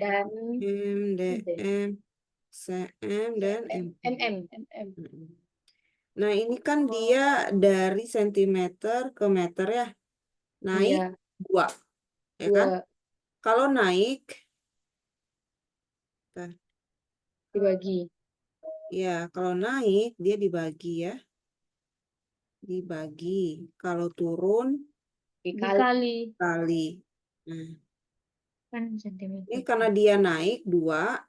MDM, CM, dan MM. Mm-mm. Nah, ini kan dia dari sentimeter ke meter ya. Naik Iya. 2. Ya kan? Kalau naik, Dibagi. ya kalau naik dia dibagi ya. Dibagi. Kalau turun, Dikali. kali. Nah, Kan sentimeter. ini karena dia naik 2,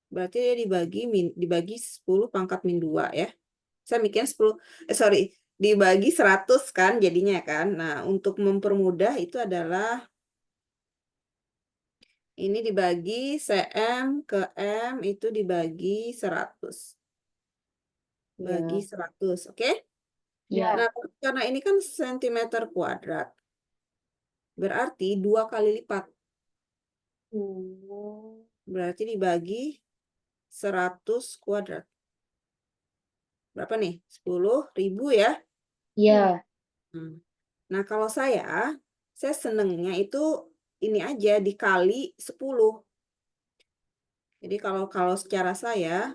berarti dia dibagi 10 pangkat min 2 ya. Saya mikirnya 10, dibagi 100 kan jadinya kan. Nah, untuk mempermudah itu adalah ini dibagi cm ke m itu dibagi 100. Bagi 100, oke? Ya. Nah, karena ini kan sentimeter kuadrat, berarti 2 kali lipat. Berarti dibagi 100 kuadrat. Berapa nih? 10.000 ya? Iya. Nah, kalau saya senengnya itu ini aja dikali 10. Jadi kalau secara saya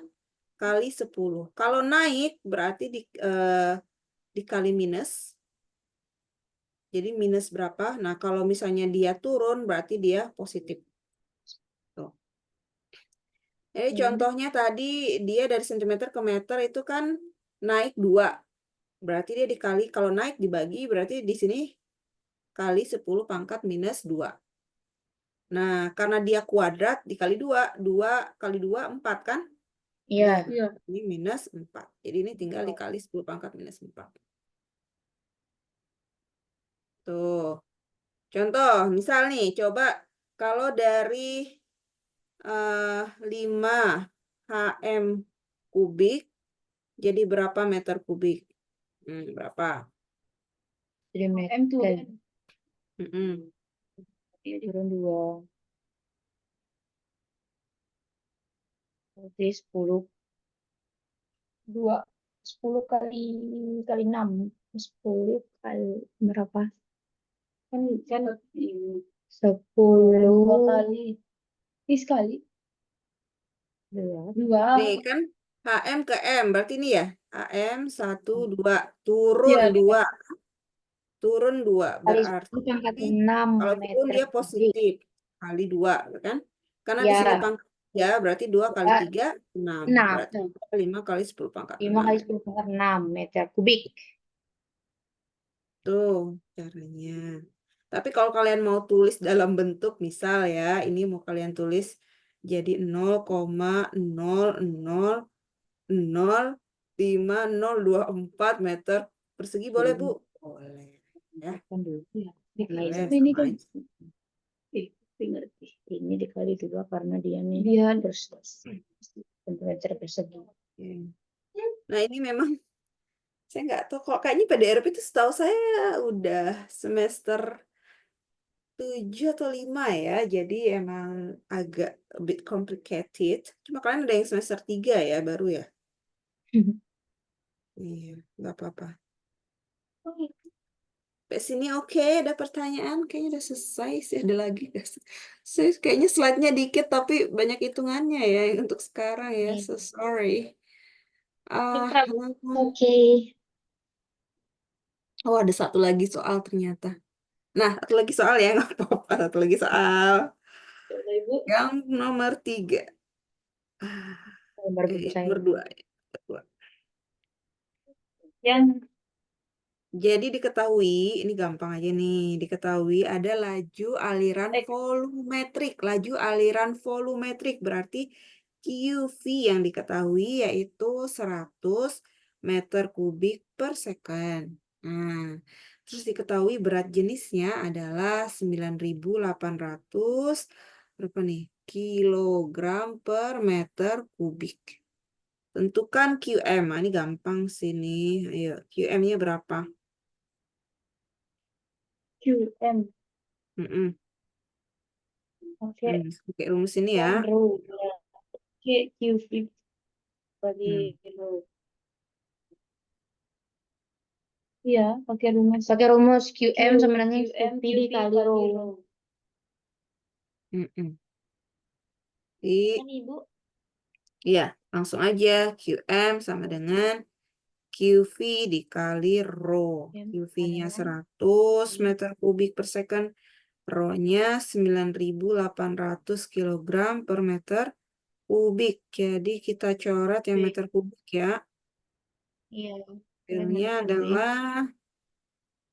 kali 10. Kalau naik berarti dikali minus. Jadi minus berapa? Nah, kalau misalnya dia turun berarti dia positif. Tuh. Jadi contohnya tadi dia dari sentimeter ke meter itu kan naik 2. Berarti dia dikali, kalau naik dibagi berarti di sini kali 10 pangkat minus 2. Nah, karena dia kuadrat dikali 2. 2 kali 2, 4 kan? Iya. Ini minus 4. Jadi ini tinggal dikali 10 pangkat minus 4. Tuh. Contoh, misal nih, coba kalau dari 5 HM kubik jadi berapa meter kubik? Berapa? Jadi meter. Mm-mm. Turun 2. Berarti 10. 10 kali 6. 10 kali berapa? Kan 10 kali. Ini sekali. Dua. Nih kan HM ke M, berarti ini ya. HM 1, 2, turun Iya, 2. Turun 2, kali 10 berarti pangkat 6 kalau turun meter dia kubik. positif. Kali 2, kan? Karena di sini Ya, pangkat 3, berarti 2 kali 2, 3, 6. 6. Berarti 5 kali 10 pangkat 5 6. kali 10 pangkat 6 meter kubik. Tuh caranya. Tapi kalau kalian mau tulis dalam bentuk, misal ya, ini mau kalian tulis jadi 0,000524 meter persegi, boleh, Bu? Boleh. Ya, Kan dulu ya. boleh, Tapi ini sama kan aja. ngerti. Ini dikali 2 karena dia terus sentimeter persegi. Oke. Nah, ini memang saya nggak tahu kok, kayaknya PDRP itu setahu saya udah semester 7 atau 5 ya, jadi emang agak a bit complicated. Cuma kalian ada yang semester 3 ya, baru ya? Iya, nggak apa-apa. Sampai sini oke, ada pertanyaan? Kayaknya udah selesai sih, ada lagi. Saya kayaknya slide-nya dikit, tapi banyak hitungannya ya untuk sekarang ya, so sorry. Oke. Oh, ada satu lagi soal ternyata. Nah, satu lagi soal ya, nggak apa-apa. Satu lagi soal. Ibu. Yang nomor 3. Nomor buku saya. Nomor 2. Dua. Yang Jadi diketahui, ini gampang aja nih, diketahui ada laju aliran volumetrik. Laju aliran volumetrik berarti QV yang diketahui yaitu 100 meter kubik per second. Nah, terus diketahui berat jenisnya adalah 9.800 berapa nih? Kilogram per meter kubik. Tentukan QM. Nah, ini gampang sih nih. Ayo, QM-nya berapa? QM. Mm-mm. Oke. Pakai rumus ini ya. One row. Oke, QV bagi Hmm. row. Iya, pakai rumus. Pakai rumus QM sama dengan QP dikali row. Mm-mm. Kan Ibu? Iya, langsung aja. QM sama dengan QV dikali rho. QV-nya 100 meter kubik per second. Rho-nya 9.800 kilogram per meter kubik. Jadi kita coret yang meter kubik ya. Iya. Hasilnya adalah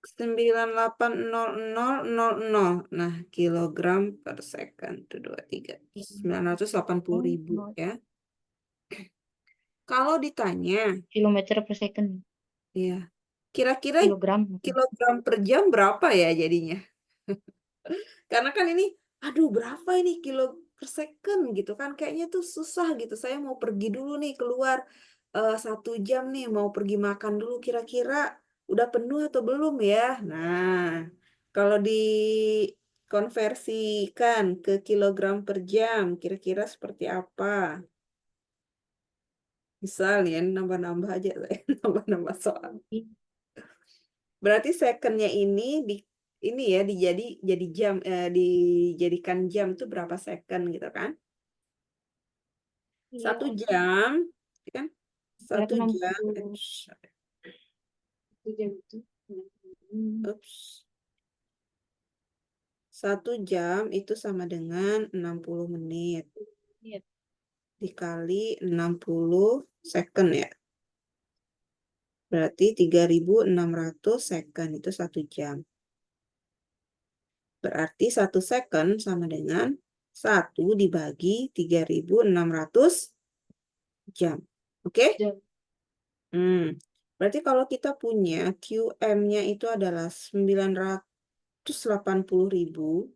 980.000. Nah, kilogram per second. Itu 23. 980.000 ya. Kalau ditanya, Kilometer per second. ya, kira-kira Kilogram. kilogram per jam berapa ya jadinya? Karena kan ini, aduh berapa ini kilo per second gitu kan? Kayaknya tuh susah gitu. Saya mau pergi dulu nih keluar 1 jam nih, mau pergi makan dulu. Kira-kira udah penuh atau belum ya? Nah, kalau dikonversikan ke kilogram per jam, kira-kira seperti apa? Misal nih, ya, nambah-nambah aja, saya nambah-nambah soal. Berarti secondnya ini ya jadi jam, dijadikan jam tuh berapa second gitu kan? Iya. 1 jam, ya kan? 1 jam, 360 jam itu. ups, 1 jam itu sama dengan 60 menit Iya. dikali 60 second ya. Berarti 3.600 second itu 1 jam. Berarti 1 second sama dengan 1 dibagi 3.600 jam. Oke? Jam. Berarti kalau kita punya QM-nya itu adalah 980.000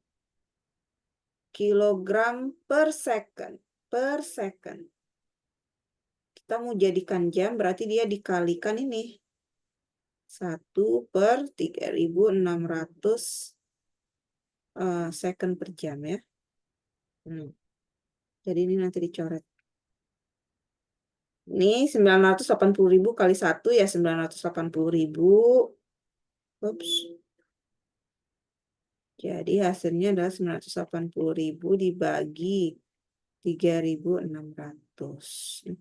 kilogram per second. Per second. Kita mau jadikan jam, berarti dia dikalikan ini. 1 per 3.600 second per jam ya. Jadi ini nanti dicoret. Ini 980.000 kali 1 ya 980.000. Ups. Jadi hasilnya adalah 980.000 dibagi 3.600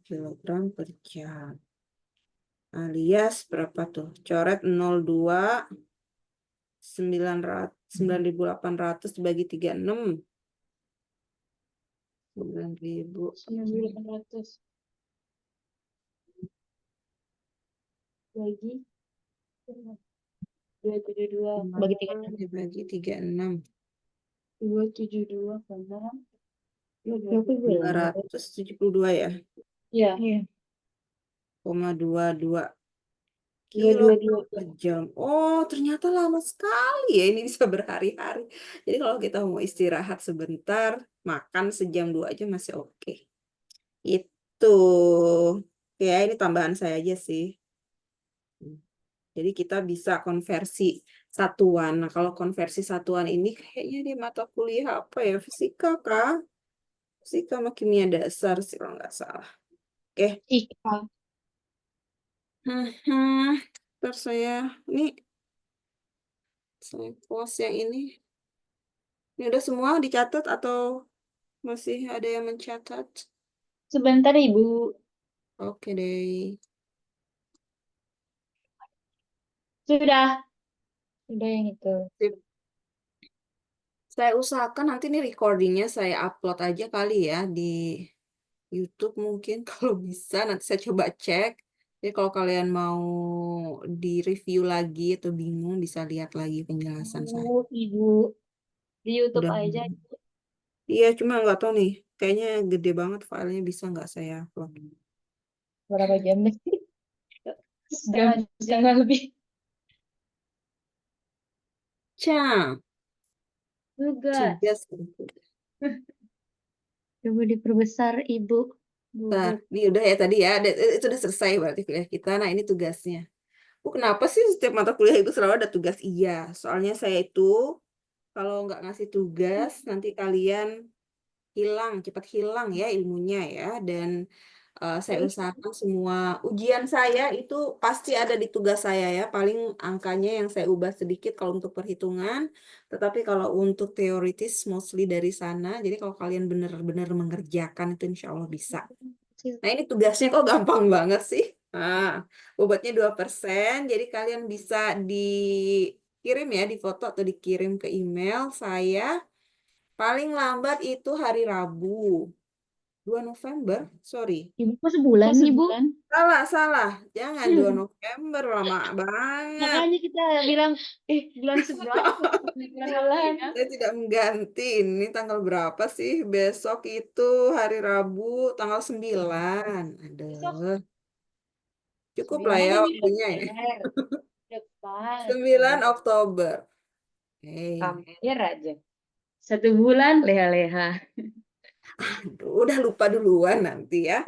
kilogram per jam. Alias berapa tuh? Coret 02 9.800 dibagi 36. 9.000 9.800 bagi 272 bagi 36. dibagi 36. 272 karena 272 ya. Iya. 0,22 Dua kilogram per jam. Oh, ternyata lama sekali ya. Ini bisa berhari-hari. Jadi kalau kita mau istirahat sebentar, makan sejam 2 aja masih oke. Itu. Ya, ini tambahan saya aja sih. Jadi kita bisa konversi satuan. Nah, kalau konversi satuan ini kayaknya di mata kuliah apa ya? Fisika kah? Fisika sama kimia dasar sih kalau nggak salah. Oke. IKA. Terus saya close yang ini. Ini udah semua dicatat atau masih ada yang mencatat? Sebentar Ibu. Oke deh. Sudah yang itu. Sip. Saya usahakan nanti nih recordingnya saya upload aja kali ya di YouTube mungkin kalau bisa. Nanti saya coba cek. Jadi kalau kalian mau di-review lagi atau bingung bisa lihat lagi penjelasan saya. Ibu di YouTube Udah. aja. Iya, cuma nggak tahu nih. Kayaknya gede banget filenya, bisa nggak saya upload? Berapa jam nih? Setengah lebih. Cang, Tugas. tugas. Coba diperbesar Ibu. Bentar, ini udah ya tadi ya, itu udah selesai berarti kuliah kita. Nah, ini tugasnya. Kenapa sih setiap mata kuliah ibu selalu ada tugas? Iya, soalnya saya itu kalau nggak ngasih tugas, nanti kalian cepat hilang ya ilmunya ya. Dan saya usahakan semua ujian saya itu pasti ada di tugas saya ya. Paling angkanya yang saya ubah sedikit kalau untuk perhitungan. Tetapi kalau untuk teoritis mostly dari sana. Jadi kalau kalian benar-benar mengerjakan itu insya Allah bisa. Nah, ini tugasnya kok gampang banget sih. Nah, bobotnya 2%. Jadi kalian bisa dikirim ya, di foto atau dikirim ke email saya. Paling lambat itu hari Rabu. 2 November, sorry. Ibu kok sebulan nih Bu? Salah. Jangan 2 November, lama banget. Makanya kita bilang, bulan 11 bulan. Saya tidak mengganti. Ini tanggal berapa sih? Besok itu hari Rabu, tanggal 9. Aduh. Cukup lah ya waktunya ya. Depan. 9 Oktober. Hey. Hampir aja. 1 bulan leha-leha. Aduh, udah lupa duluan nanti ya.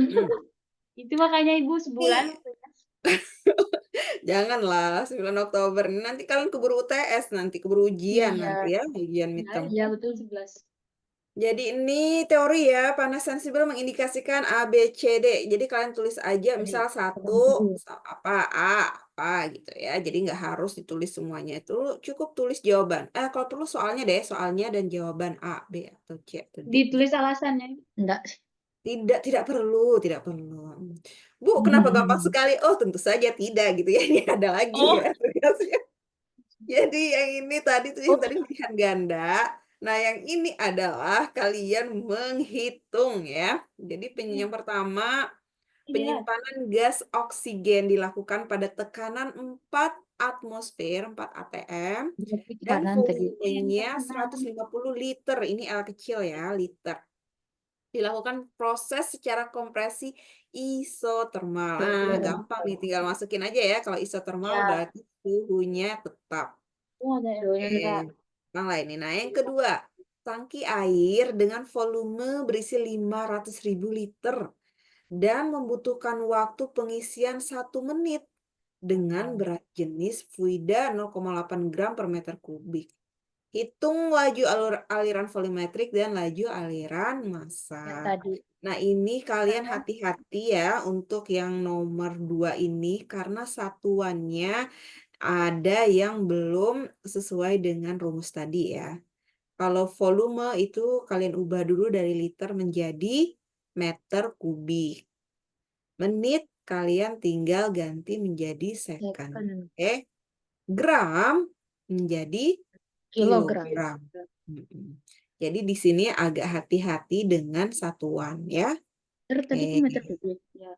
Itu makanya Ibu sebulan. Janganlah 9 Oktober. Nanti kalian keburu UTS, nanti keburu ujian nanti ya, ujian midterm. Iya betul 11. Jadi ini teori ya, panas sensibel mengindikasikan A, B, C, D. Jadi kalian tulis aja misal satu, apa, A, apa gitu ya. Jadi nggak harus ditulis semuanya. Itu cukup tulis jawaban. Kalau perlu soalnya deh, soalnya dan jawaban A, B, atau C, atau D. Ditulis alasannya? Enggak. Tidak perlu. Bu, kenapa gampang sekali? Oh, tentu saja tidak gitu ya. Ini ada lagi ya tugasnya. Jadi yang ini tadi tuh yang tadi pilihan ganda. Nah, yang ini adalah kalian menghitung ya. Jadi yang pertama, penyimpanan gas oksigen dilakukan pada tekanan 4 atmosfer, 4 atm, dan volumenya 150 liter. Ini L kecil ya, liter. Dilakukan proses secara kompresi isotermal. Nah, gampang nih, tinggal masukin aja ya. Kalau isotermal berarti suhunya tetap. Lain ini. Nah, yang kedua, tangki air dengan volume berisi 500.000 liter dan membutuhkan waktu pengisian 1 menit dengan berat jenis fluida 0,8 gram per meter kubik. Hitung laju aliran volumetrik dan laju aliran massa. Nah, ini kalian hati-hati ya untuk yang nomor 2 ini karena satuannya ada yang belum sesuai dengan rumus tadi ya. Kalau volume itu kalian ubah dulu dari liter menjadi meter kubik. Menit kalian tinggal ganti menjadi second. Second. Oke. Gram menjadi Kilogram. kilogram. Jadi di sini agak hati-hati dengan satuan ya. Tadi itu meter kubik. Ya.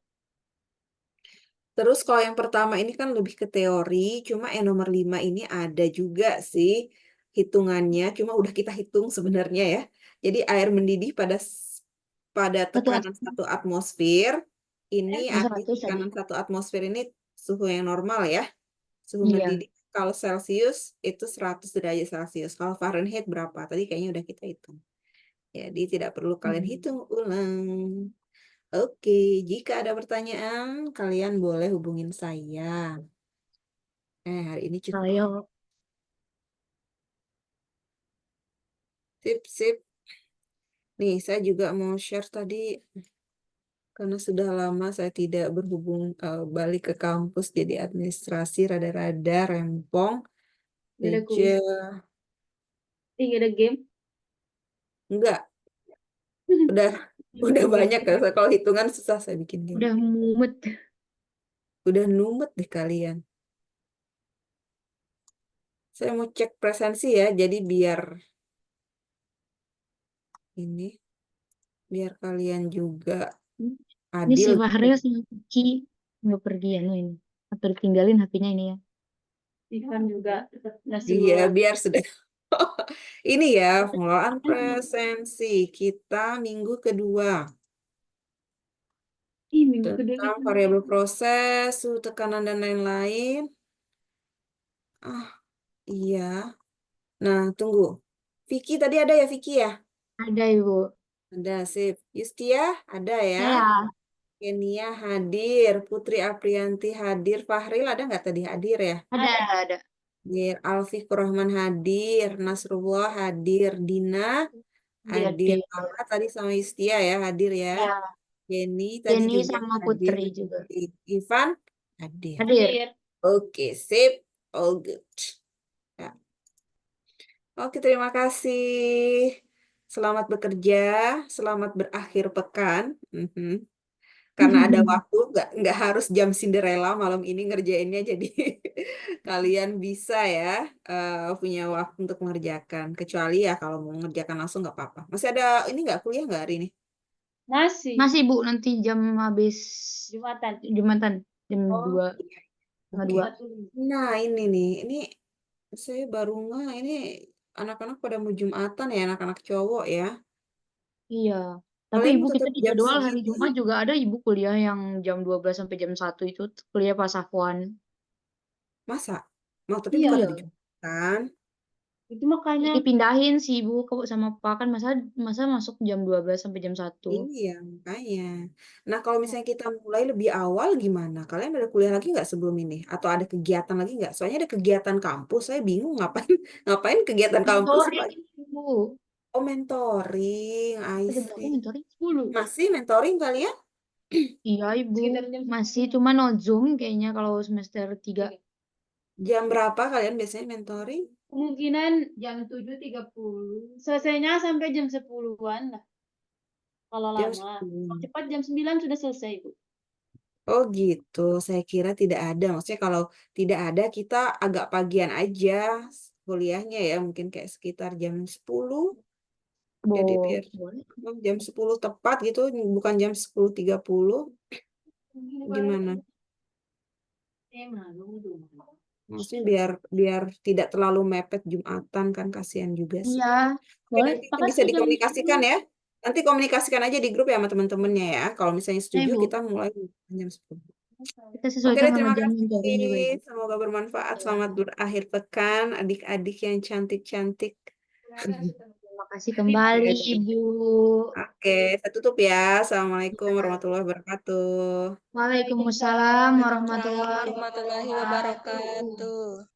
Terus kalau yang pertama ini kan lebih ke teori, cuma yang nomor 5 ini ada juga sih hitungannya, cuma udah kita hitung sebenarnya ya. Jadi air mendidih pada Satu tekanan 1 atmosfer, ini arti 100 tadi. tekanan 1 atmosfer ini suhu yang normal ya. Suhu Iya. mendidih kalau Celcius itu 100 derajat Celcius. Kalau Fahrenheit berapa? Tadi kayaknya udah kita hitung. Jadi tidak perlu kalian hitung ulang. Oke, jika ada pertanyaan, kalian boleh hubungin saya. Hari ini cukup. Saya Sip. Nih, saya juga mau share tadi, karena sudah lama saya tidak berhubung balik ke kampus, jadi administrasi rada-rada rempong. Gak ada gak ada game. Enggak, udah banyak kan. Kalau hitungan susah saya bikin game. Udah mumet. Udah numet deh kalian. Saya mau cek presensi ya, jadi biar kalian juga Ini si adil. Fahril sama Kiki nggak pergi ya ini. Atau ditinggalin HP-nya ini ya. Ivan juga Iya, biar sudah. Ini ya, pengelolaan presensi kita minggu kedua. minggu kedua Tentang variabel proses, suhu tekanan, dan lain-lain. Iya. Nah, tunggu. Vicky tadi ada ya, Vicky ya? Ada Ibu. Ada, sip. Yustia, ada ya? Saya. Kenia hadir. Putri Aprianti hadir. Fahril ada nggak tadi hadir ya? Ada. Hadir. Alfi Kurrahman hadir. Nasrullah hadir. Dina hadir. Sama tadi sama Yustia ya, hadir ya. Ya. Jenny tadi Jenny juga sama hadir. Putri juga. Ivan hadir. Hadir. Oke, sip. All good. Ya. Oke, terima kasih. Selamat bekerja, selamat berakhir pekan. Karena ada waktu, nggak harus jam Cinderella malam ini ngerjainnya, jadi kalian bisa ya punya waktu untuk mengerjakan. Kecuali ya kalau mau mengerjakan langsung nggak apa-apa. Masih ada ini nggak kuliah nggak hari ini? Masih Bu, nanti jam habis Jumatan jam 2. Iya. Setengah Oke. 2. Nah ini nih, ini saya baru ini anak-anak pada mau Jumatan ya, anak-anak cowok ya. Iya. Tapi Kalian Ibu kita tetap di jam jadwal hari segini. Jumat juga ada Ibu kuliah yang jam 12 sampai jam 1 itu kuliah pas Afwan. Masa? Mau tapi Iya. bukan hari Jumatan. Itu makanya dipindahin sih Ibu sama Pak kan masa masuk jam 12 sampai jam 1. Iya, makanya. Nah, kalau misalnya kita mulai lebih awal gimana? Kalian ada kuliah lagi nggak sebelum ini? Atau ada kegiatan lagi nggak? Soalnya ada kegiatan kampus, saya bingung ngapain ngapain kegiatan kampus Mentoring pagi. Ibu. Oh, mentoring, I Jam berapa see. mentoring? 10. Masih mentoring kalian? Iya Ibu. Masih cuma no Zoom kayaknya kalau semester 3. Jam berapa kalian biasanya mentoring? Kemungkinan jam 7.30. Selesainya sampai jam 10-an lah. Kalau Jam lama. 10. Kalau cepat jam 9 sudah selesai, Bu. Oh gitu, saya kira tidak ada. Maksudnya kalau tidak ada kita agak pagian aja kuliahnya ya, mungkin kayak sekitar jam 10. Jadi biar jam 10 tepat gitu, bukan jam 10.30. Gimana? Maksudnya biar tidak terlalu mepet Jumatan kan, kasihan juga sih. Iya, Oke, boleh. nanti itu bisa dikomunikasikan ya. Nanti komunikasikan aja di grup ya sama teman-temannya ya. Kalau misalnya setuju Ibu. kita mulai jam 10. Kita Oke sesuaikan deh, sama terima jam mentoring juga, kasih. Ibu. Semoga bermanfaat. Ya. Selamat berakhir pekan, adik-adik yang cantik-cantik. Terima kasih kembali, Ibu. Oke, saya tutup ya. Assalamualaikum warahmatullahi wabarakatuh. Waalaikumsalam warahmatullahi warahmatullahi wabarakatuh.